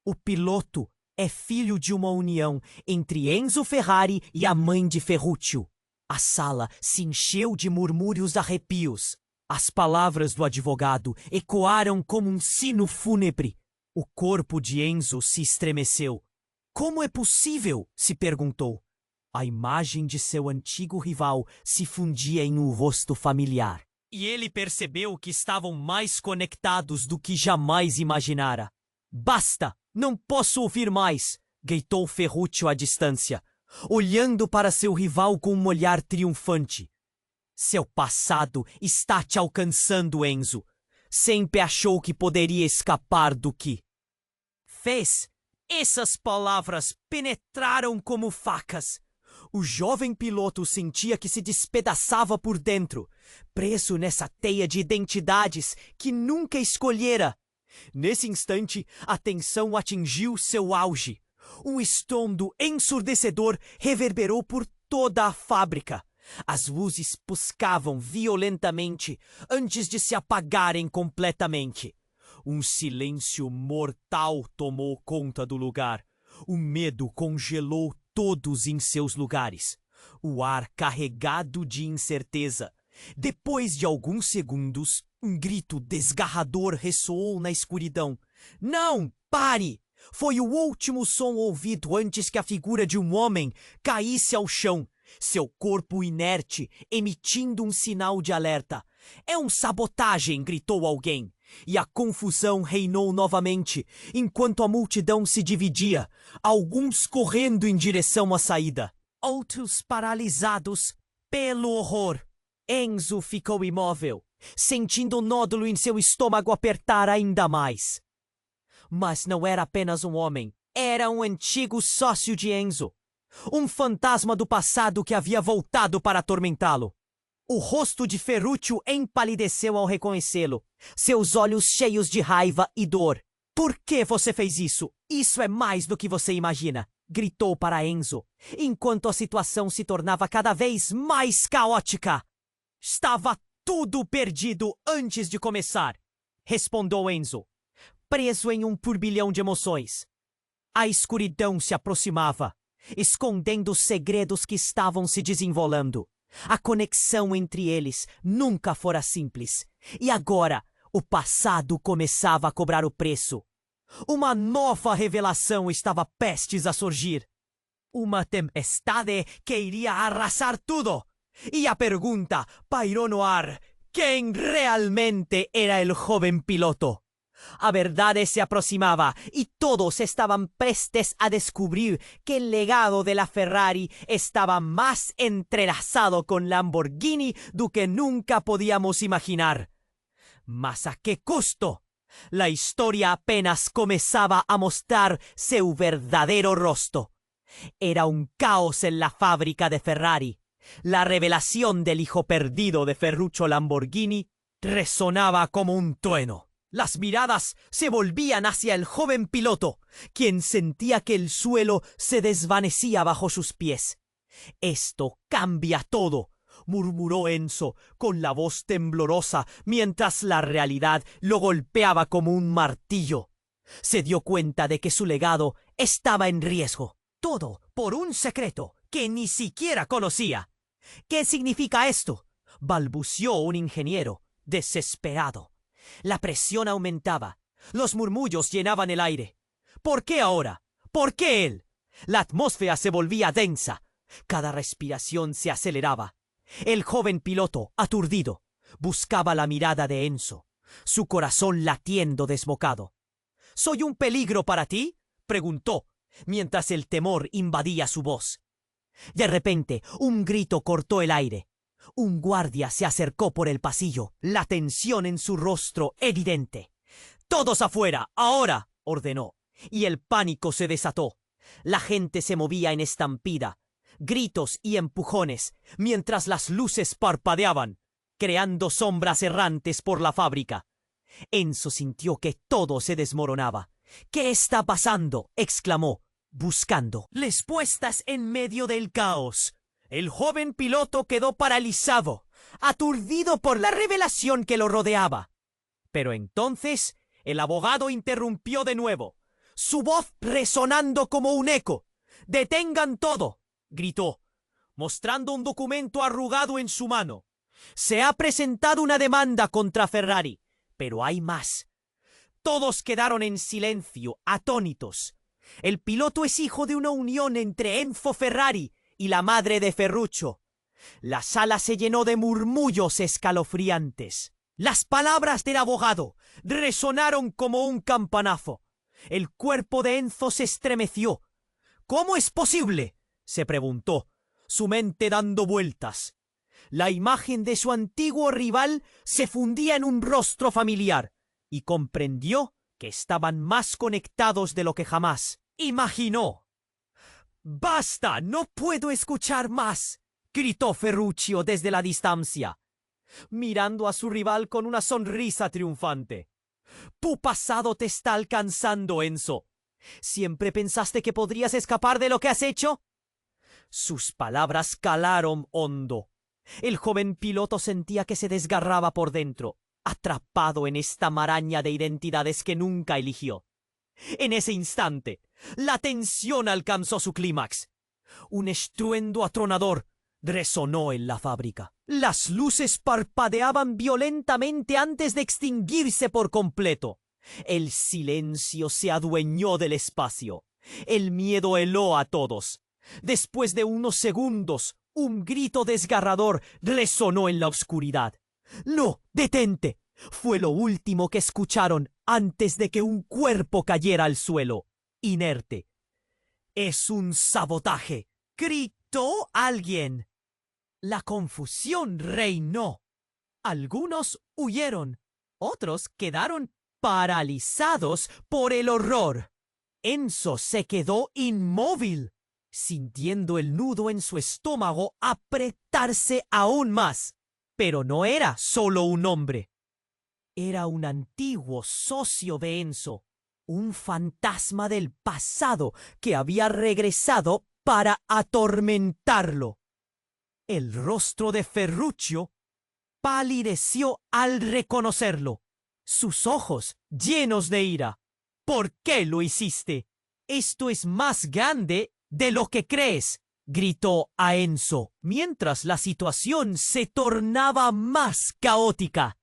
O piloto é filho de uma união entre Enzo Ferrari e a mãe de Ferruccio. A sala se encheu de murmúrios arrepios. As palavras do advogado ecoaram como um sino fúnebre. O corpo de Enzo se estremeceu. Como é possível? Se perguntou. A imagem de seu antigo rival se fundia em um rosto familiar. E ele percebeu que estavam mais conectados do que jamais imaginara. Basta! Não posso ouvir mais! Gritou Ferruccio à distância, olhando para seu rival com um olhar triunfante. Seu passado está te alcançando, Enzo. Sempre achou que poderia escapar do que fez. Essas palavras penetraram como facas. O jovem piloto sentia que se despedaçava por dentro, preso nessa teia de identidades que nunca escolhera. Nesse instante, a tensão atingiu seu auge. Um estrondo ensurdecedor reverberou por toda a fábrica. As luzes piscavam violentamente antes de se apagarem completamente. Um silêncio mortal tomou conta do lugar. O medo congelou todos em seus lugares. O ar carregado de incerteza. Depois de alguns segundos, um grito desgarrador ressoou na escuridão. Não! Pare! Foi o último som ouvido antes que a figura de um homem caísse ao chão, seu corpo inerte, emitindo um sinal de alerta. É um sabotagem! Gritou alguém. E a confusão reinou novamente, enquanto a multidão se dividia, alguns correndo em direção à saída, outros paralisados pelo horror. Enzo ficou imóvel, sentindo o nódulo em seu estômago apertar ainda mais. Mas não era apenas um homem, era um antigo sócio de Enzo, um fantasma do passado que havia voltado para atormentá-lo. O rosto de Ferruccio empalideceu ao reconhecê-lo, seus olhos cheios de raiva e dor. Por que você fez isso? Isso é mais do que você imagina, gritou para Enzo, enquanto a situação se tornava cada vez mais caótica. Estava tudo perdido antes de começar, respondeu Enzo, preso em um turbilhão de emoções. A escuridão se aproximava, escondendo os segredos que estavam se desenrolando. A conexão entre eles nunca fora simples. E agora, o passado começava a cobrar o preço. Uma nova revelação estava prestes a surgir. Uma tempestade que iria arrasar tudo. E a pergunta pairou no ar: quem realmente era el joven piloto? A verdade se aproximava y todos estaban prestes a descubrir que el legado de la Ferrari estaba más entrelazado con Lamborghini do que nunca podíamos imaginar. ¿Mas a qué costo? La historia apenas comenzaba a mostrar su verdadero rostro. Era un caos en la fábrica de Ferrari. La revelación del hijo perdido de Ferruccio Lamborghini resonaba como un trueno. Las miradas se volvían hacia el joven piloto, quien sentía que el suelo se desvanecía bajo sus pies. «Esto cambia todo», murmuró Enzo con la voz temblorosa mientras la realidad lo golpeaba como un martillo. Se dio cuenta de que su legado estaba en riesgo. Todo por un secreto que ni siquiera conocía. «¿Qué significa esto?», balbuceó un ingeniero, desesperado. La presión aumentaba. Los murmullos llenaban el aire. ¿Por qué ahora? ¿Por qué él? La atmósfera se volvía densa. Cada respiración se aceleraba. El joven piloto, aturdido, buscaba la mirada de Enzo, su corazón latiendo desbocado. ¿Soy un peligro para ti?, preguntó, mientras el temor invadía su voz. De repente, un grito cortó el aire. Un guardia se acercó por el pasillo, la tensión en su rostro evidente. «¡Todos afuera, ahora!», ordenó, y el pánico se desató. La gente se movía en estampida, gritos y empujones, mientras las luces parpadeaban, creando sombras errantes por la fábrica. Enzo sintió que todo se desmoronaba. «¿Qué está pasando?», exclamó, buscando respuestas en medio del caos. El joven piloto quedó paralizado, aturdido por la revelación que lo rodeaba. Pero entonces el abogado interrumpió de nuevo, su voz resonando como un eco. «¡Detengan todo!», gritó. mostrando un documento arrugado en su mano. Se ha presentado una demanda contra Ferrari, pero hay más. Todos quedaron en silencio, atónitos. El piloto es hijo de una unión entre Enzo Ferrari y la madre de Ferruccio. La sala se llenó de murmullos escalofriantes. Las palabras del abogado resonaron como un campanazo. El cuerpo de Enzo se estremeció. ¿Cómo es posible?, se preguntó, su mente dando vueltas. La imagen de su antiguo rival se fundía en un rostro familiar y comprendió que estaban más conectados de lo que jamás imaginó. «¡Basta! ¡No puedo escuchar más!», gritó Ferruccio desde la distancia, mirando a su rival con una sonrisa triunfante. «Tu pasado te está alcanzando, Enzo. ¿Siempre pensaste que podrías escapar de lo que has hecho?». Sus palabras calaron hondo. El joven piloto sentía que se desgarraba por dentro, atrapado en esta maraña de identidades que nunca eligió. En ese instante, la tensión alcanzó su clímax. Un estruendo atronador resonó en la fábrica. Las luces parpadeaban violentamente antes de extinguirse por completo. El silencio se adueñó del espacio. El miedo heló a todos. Después de unos segundos, un grito desgarrador resonó en la oscuridad. «¡No! ¡Detente!», fue lo último que escucharon antes de que un cuerpo cayera al suelo, inerte. «¡Es un sabotaje!», gritó alguien. La confusión reinó. Algunos huyeron, otros quedaron paralizados por el horror. Enzo se quedó inmóvil, sintiendo el nudo en su estómago apretarse aún más. Pero no era solo un hombre. Era un antiguo socio de Enzo, un fantasma del pasado que había regresado para atormentarlo. El rostro de Ferruccio palideció al reconocerlo, sus ojos llenos de ira. «¿Por qué lo hiciste? Esto es más grande de lo que crees», gritó a Enzo, mientras la situación se tornaba más caótica.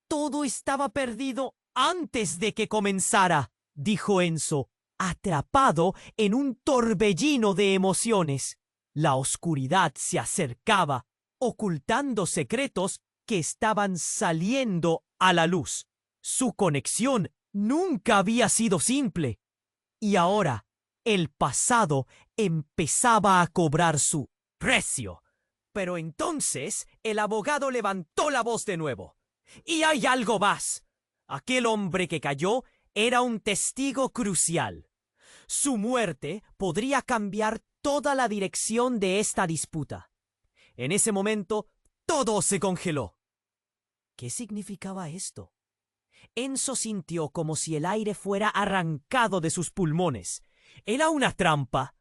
«Todo estaba perdido antes de que comenzara», dijo Enzo, atrapado en un torbellino de emociones. La oscuridad se acercaba, ocultando secretos que estaban saliendo a la luz. Su conexión nunca había sido simple. Y ahora, el pasado empezaba a cobrar su precio. Pero entonces el abogado levantó la voz de nuevo. «Y hay algo más. Aquel hombre que cayó era un testigo crucial. Su muerte podría cambiar toda la dirección de esta disputa». En ese momento, todo se congeló. ¿Qué significaba esto? Enzo sintió como si el aire fuera arrancado de sus pulmones. ¿Era una trampa?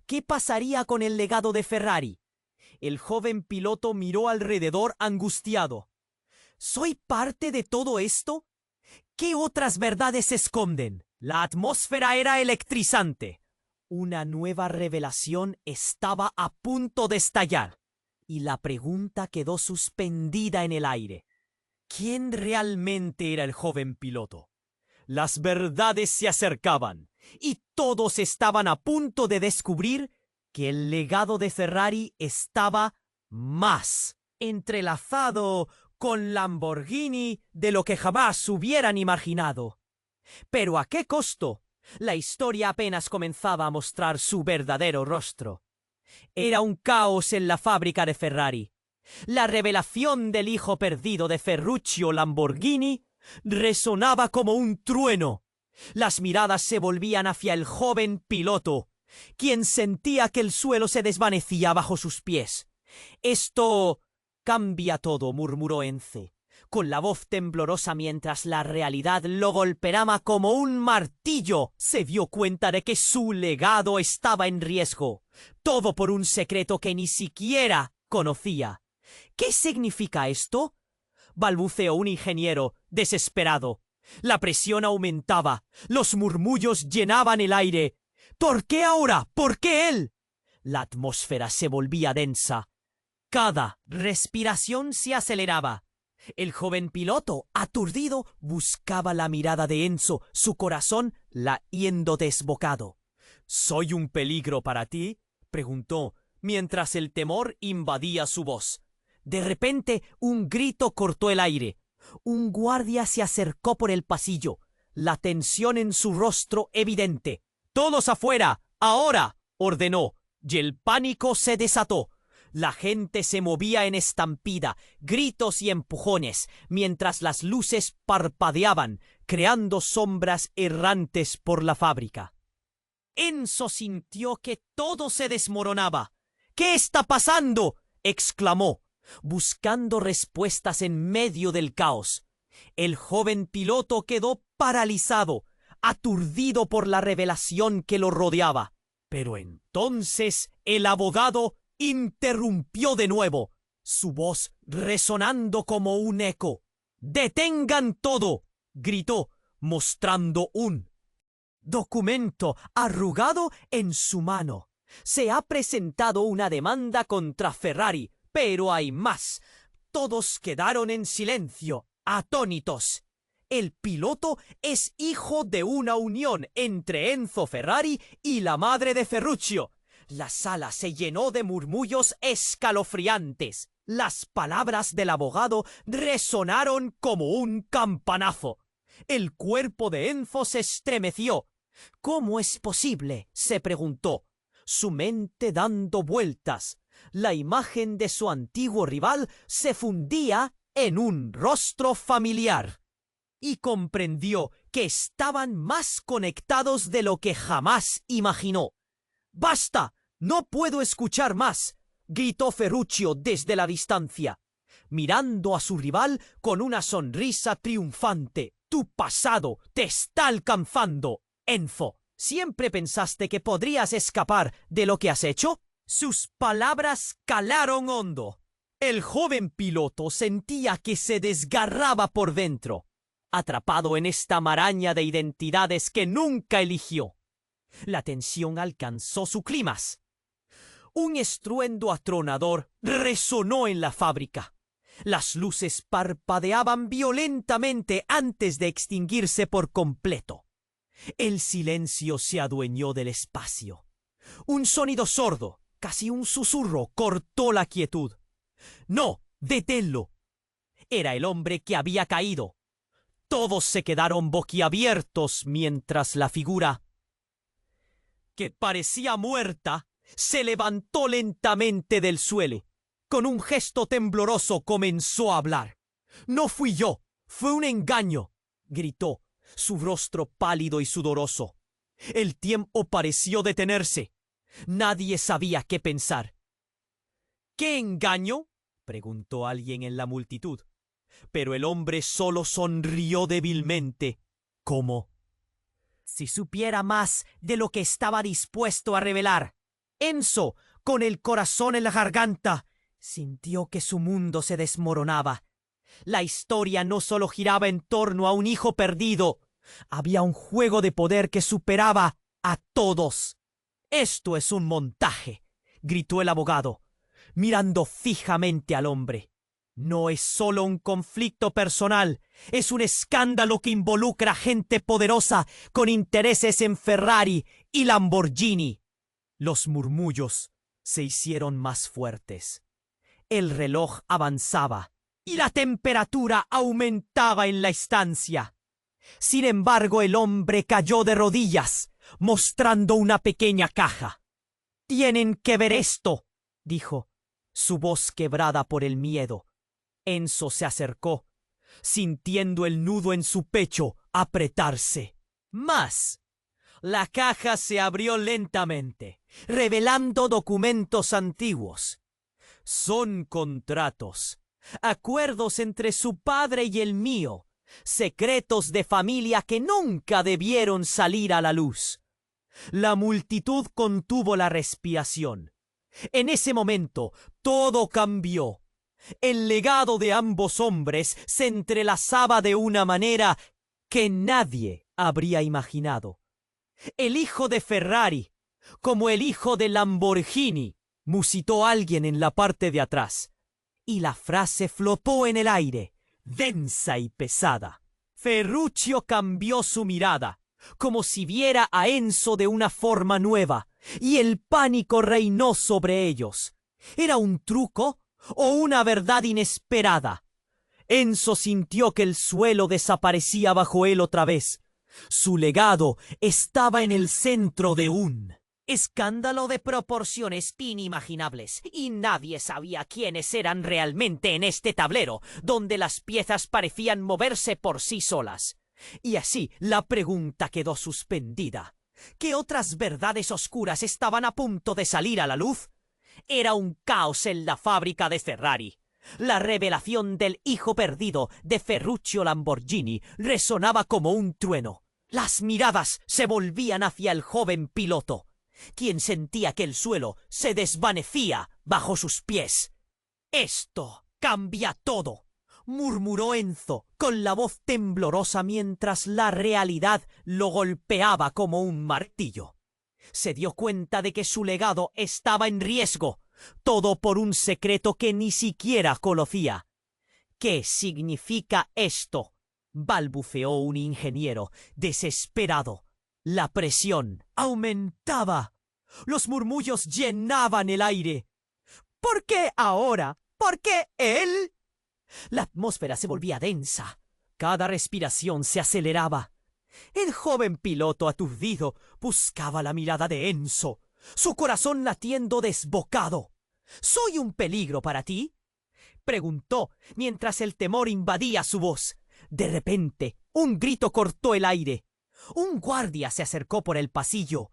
¿Qué pasaría con el legado de Ferrari? El joven piloto miró alrededor angustiado. ¿Soy parte de todo esto? ¿Qué otras verdades se esconden? La atmósfera era electrizante. Una nueva revelación estaba a punto de estallar. Y la pregunta quedó suspendida en el aire. ¿Quién realmente era el joven piloto? Las verdades se acercaban, y todos estaban a punto de descubrir que el legado de Ferrari estaba más entrelazado con Lamborghini de lo que jamás hubieran imaginado. ¿Pero a qué costo? La historia apenas comenzaba a mostrar su verdadero rostro. Era un caos en la fábrica de Ferrari. La revelación del hijo perdido de Ferruccio Lamborghini resonaba como un trueno. Las miradas se volvían hacia el joven piloto, quien sentía que el suelo se desvanecía bajo sus pies. «Esto cambia todo», murmuró Enzo, con la voz temblorosa mientras la realidad lo golpeaba como un martillo. Se dio cuenta de que su legado estaba en riesgo. Todo por un secreto que ni siquiera conocía. «¿Qué significa esto?», balbuceó un ingeniero, desesperado. La presión aumentaba. Los murmullos llenaban el aire. «¿Por qué ahora? ¿Por qué él?». La atmósfera se volvía densa. Cada respiración se aceleraba. El joven piloto, aturdido, buscaba la mirada de Enzo, su corazón latiendo desbocado. ¿Soy un peligro para ti?, preguntó, mientras el temor invadía su voz. De repente, un grito cortó el aire. Un guardia se acercó por el pasillo, la tensión en su rostro evidente. «¡Todos afuera! ¡Ahora!», ordenó, y el pánico se desató. La gente se movía en estampida, gritos y empujones, mientras las luces parpadeaban, creando sombras errantes por la fábrica. Enzo sintió que todo se desmoronaba. «¿Qué está pasando?», exclamó, buscando respuestas en medio del caos. El joven piloto quedó paralizado, aturdido por la revelación que lo rodeaba. Pero entonces el abogado interrumpió de nuevo, su voz resonando como un eco. «¡Detengan todo!», gritó, mostrando un documento arrugado en su mano. «Se ha presentado una demanda contra Ferrari, pero hay más». Todos quedaron en silencio, atónitos. El piloto es hijo de una unión entre Enzo Ferrari y la madre de Ferruccio. La sala se llenó de murmullos escalofriantes. Las palabras del abogado resonaron como un campanazo. El cuerpo de Enzo se estremeció. «¿Cómo es posible?», se preguntó, su mente dando vueltas. La imagen de su antiguo rival se fundía en un rostro familiar. Y comprendió que estaban más conectados de lo que jamás imaginó. «¡Basta! ¡No puedo escuchar más!», gritó Ferruccio desde la distancia, mirando a su rival con una sonrisa triunfante. «Tu pasado te está alcanzando, Enzo. ¿Siempre pensaste que podrías escapar de lo que has hecho?». Sus palabras calaron hondo. El joven piloto sentía que se desgarraba por dentro, atrapado en esta maraña de identidades que nunca eligió. La tensión alcanzó su clímax. Un estruendo atronador resonó en la fábrica. Las luces parpadeaban violentamente antes de extinguirse por completo. El silencio se adueñó del espacio. Un sonido sordo, casi un susurro, cortó la quietud. «No, deténlo». Era el hombre que había caído. Todos se quedaron boquiabiertos mientras la figura, que parecía muerta, se levantó lentamente del suelo. Con un gesto tembloroso comenzó a hablar. «No fui yo, fue un engaño», gritó, su rostro pálido y sudoroso. El tiempo pareció detenerse. Nadie sabía qué pensar. «¿Qué engaño?», preguntó alguien en la multitud. Pero el hombre solo sonrió débilmente, como si supiera más de lo que estaba dispuesto a revelar. Enzo, con el corazón en la garganta, sintió que su mundo se desmoronaba. La historia no solo giraba en torno a un hijo perdido. Había un juego de poder que superaba a todos. «Esto es un montaje», gritó el abogado, mirando fijamente al hombre. «No es solo un conflicto personal, es un escándalo que involucra gente poderosa con intereses en Ferrari y Lamborghini». Los murmullos se hicieron más fuertes. El reloj avanzaba y la temperatura aumentaba en la estancia. Sin embargo, el hombre cayó de rodillas, mostrando una pequeña caja. «Tienen que ver esto», dijo, su voz quebrada por el miedo. Enzo se acercó, sintiendo el nudo en su pecho apretarse. Más. La caja se abrió lentamente, revelando documentos antiguos. Son contratos, acuerdos entre su padre y el mío, secretos de familia que nunca debieron salir a la luz. La multitud contuvo la respiración. En ese momento, todo cambió. El legado de ambos hombres se entrelazaba de una manera que nadie habría imaginado. El hijo de Ferrari, como el hijo de Lamborghini, musitó alguien en la parte de atrás. Y la frase flotó en el aire, densa y pesada. Ferruccio cambió su mirada, como si viera a Enzo de una forma nueva, y el pánico reinó sobre ellos. ¿Era un truco o una verdad inesperada? Enzo sintió que el suelo desaparecía bajo él otra vez. Su legado estaba en el centro de un escándalo de proporciones inimaginables, y nadie sabía quiénes eran realmente en este tablero, donde las piezas parecían moverse por sí solas. Y así la pregunta quedó suspendida. ¿Qué otras verdades oscuras estaban a punto de salir a la luz? Era un caos en la fábrica de Ferrari. La revelación del hijo perdido de Ferruccio Lamborghini resonaba como un trueno. Las miradas se volvían hacia el joven piloto, quien sentía que el suelo se desvanecía bajo sus pies. «Esto cambia todo», murmuró Enzo con la voz temblorosa mientras la realidad lo golpeaba como un martillo. Se dio cuenta de que su legado estaba en riesgo, todo por un secreto que ni siquiera conocía. «¿Qué significa esto?», balbuceó un ingeniero, desesperado. La presión aumentaba. Los murmullos llenaban el aire. ¿Por qué ahora? ¿Por qué él? La atmósfera se volvía densa. Cada respiración se aceleraba. El joven piloto aturdido buscaba la mirada de Enzo, su corazón latiendo desbocado. ¿Soy un peligro para ti?, preguntó mientras el temor invadía su voz. De repente, un grito cortó el aire. Un guardia se acercó por el pasillo,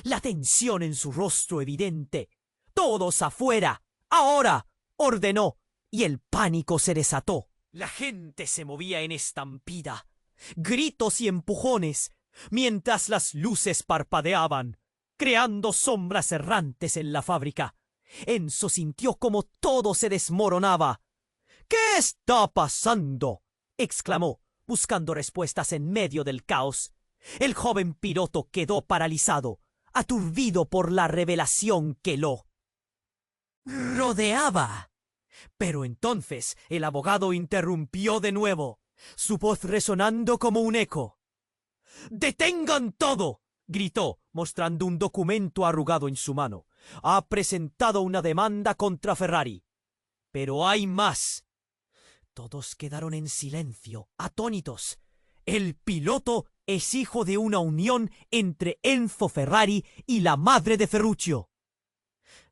la tensión en su rostro evidente. «¡Todos afuera! ¡Ahora!», ordenó, y el pánico se desató. La gente se movía en estampida, gritos y empujones, mientras las luces parpadeaban, creando sombras errantes en la fábrica. Enzo sintió como todo se desmoronaba. «¿Qué está pasando?», exclamó, buscando respuestas en medio del caos. El joven piloto quedó paralizado, aturdido por la revelación que lo rodeaba. Pero entonces el abogado interrumpió de nuevo, su voz resonando como un eco. «¡Detengan todo!», gritó, mostrando un documento arrugado en su mano. «Ha presentado una demanda contra Ferrari. Pero hay más». Todos quedaron en silencio, atónitos. El piloto es hijo de una unión entre Enzo Ferrari y la madre de Ferruccio.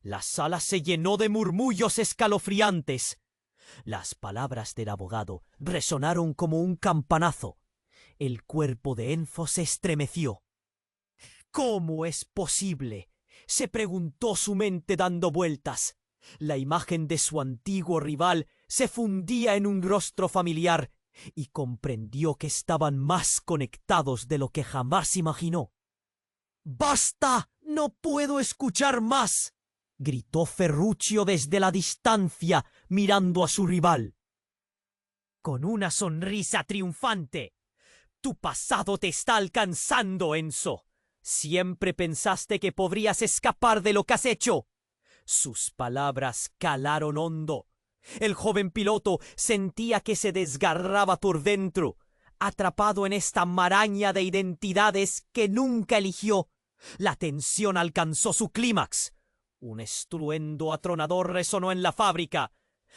La sala se llenó de murmullos escalofriantes. Las palabras del abogado resonaron como un campanazo. El cuerpo de Enzo se estremeció. «¿Cómo es posible?», se preguntó, su mente dando vueltas. La imagen de su antiguo rival se fundía en un rostro familiar y comprendió que estaban más conectados de lo que jamás imaginó. «¡Basta! ¡No puedo escuchar más!», gritó Ferruccio desde la distancia, mirando a su rival. Con una sonrisa triunfante. «Tu pasado te está alcanzando, Enzo. Siempre pensaste que podrías escapar de lo que has hecho». Sus palabras calaron hondo. El joven piloto sentía que se desgarraba por dentro, atrapado en esta maraña de identidades que nunca eligió. La tensión alcanzó su clímax. Un estruendo atronador resonó en la fábrica.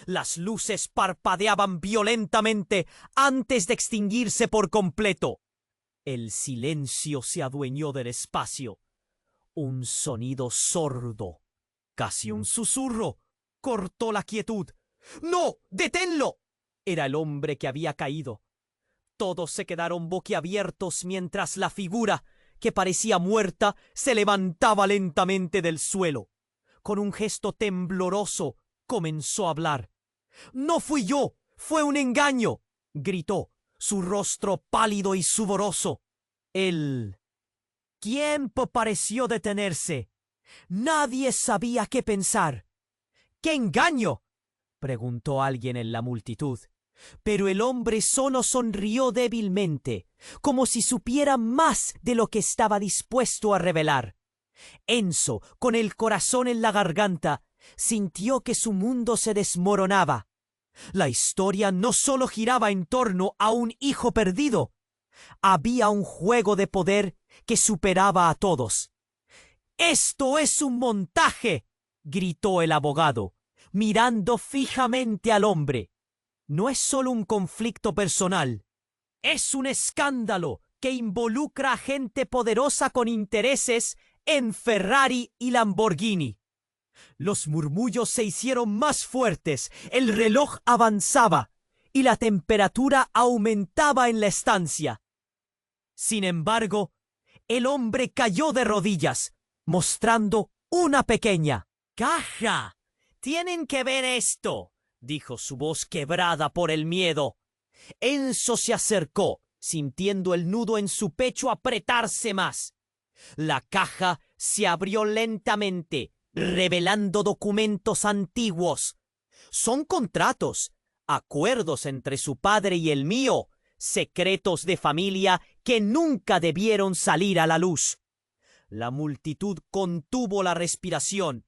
Las luces parpadeaban violentamente antes de extinguirse por completo. El silencio se adueñó del espacio. Un sonido sordo, casi un susurro, cortó la quietud. «¡No! ¡Deténlo!», era el hombre que había caído. Todos se quedaron boquiabiertos mientras la figura, que parecía muerta, se levantaba lentamente del suelo. Con un gesto tembloroso comenzó a hablar. «¡No fui yo! ¡Fue un engaño!», gritó, su rostro pálido y sudoroso. El tiempo pareció detenerse. Nadie sabía qué pensar. «¿Qué engaño?», preguntó alguien en la multitud. Pero el hombre solo sonrió débilmente, como si supiera más de lo que estaba dispuesto a revelar. Enzo, con el corazón en la garganta, sintió que su mundo se desmoronaba. La historia no solo giraba en torno a un hijo perdido. Había un juego de poder que superaba a todos. «¡Esto es un montaje!», gritó el abogado, mirando fijamente al hombre. «No es solo un conflicto personal. Es un escándalo que involucra a gente poderosa con intereses en Ferrari y Lamborghini». Los murmullos se hicieron más fuertes, el reloj avanzaba y la temperatura aumentaba en la estancia. Sin embargo, el hombre cayó de rodillas, mostrando una pequeña caja. «Tienen que ver esto», dijo su voz quebrada por el miedo. Enzo se acercó, sintiendo el nudo en su pecho apretarse más. La caja se abrió lentamente, revelando documentos antiguos. Son contratos, acuerdos entre su padre y el mío, secretos de familia que nunca debieron salir a la luz. La multitud contuvo la respiración.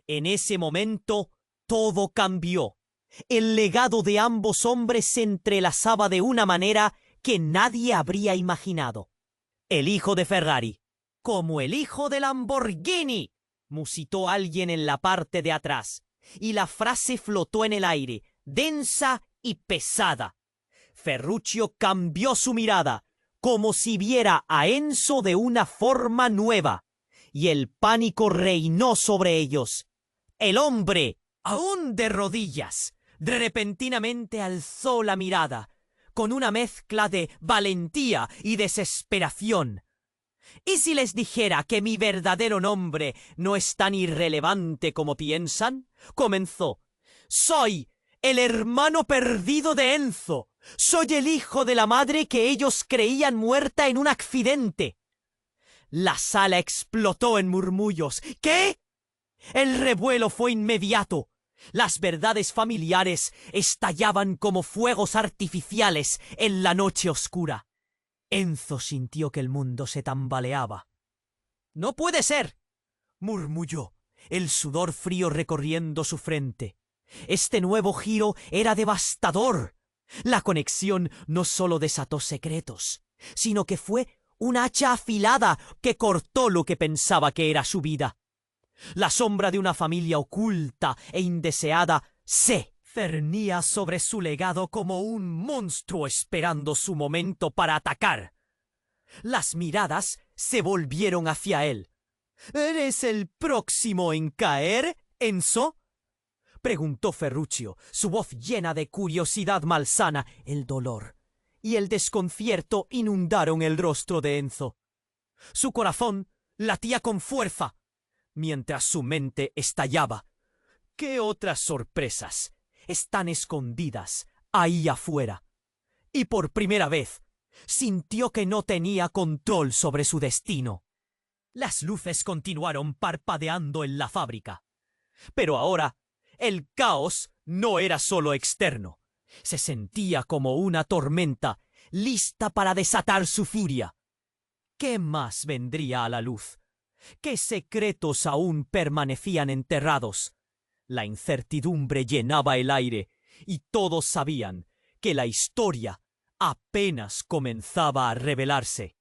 En ese momento, todo cambió. El legado de ambos hombres se entrelazaba de una manera que nadie habría imaginado. El hijo de Ferrari, como el hijo de Lamborghini, musitó alguien en la parte de atrás, y la frase flotó en el aire, densa y pesada. Ferruccio cambió su mirada, como si viera a Enzo de una forma nueva, y el pánico reinó sobre ellos. El hombre, aún de rodillas, repentinamente alzó la mirada, con una mezcla de valentía y desesperación. «¿Y si les dijera que mi verdadero nombre no es tan irrelevante como piensan?», comenzó. «Soy el hermano perdido de Enzo. Soy el hijo de la madre que ellos creían muerta en un accidente». La sala explotó en murmullos. «¿Qué?». El revuelo fue inmediato. Las verdades familiares estallaban como fuegos artificiales en la noche oscura. Enzo sintió que el mundo se tambaleaba. «¡No puede ser!», murmulló, el sudor frío recorriendo su frente. Este nuevo giro era devastador. La conexión no solo desató secretos, sino que fue un hacha afilada que cortó lo que pensaba que era su vida. La sombra de una familia oculta e indeseada se cernía sobre su legado como un monstruo esperando su momento para atacar. Las miradas se volvieron hacia él. «¿Eres el próximo en caer, Enzo?», preguntó Ferruccio, su voz llena de curiosidad malsana. El dolor y el desconcierto inundaron el rostro de Enzo. Su corazón latía con fuerza, mientras su mente estallaba. ¿Qué otras sorpresas están escondidas ahí afuera? Y por primera vez sintió que no tenía control sobre su destino. Las luces continuaron parpadeando en la fábrica. Pero ahora el caos no era solo externo. Se sentía como una tormenta, lista para desatar su furia. ¿Qué más vendría a la luz? ¿Qué secretos aún permanecían enterrados? La incertidumbre llenaba el aire, y todos sabían que la historia apenas comenzaba a revelarse.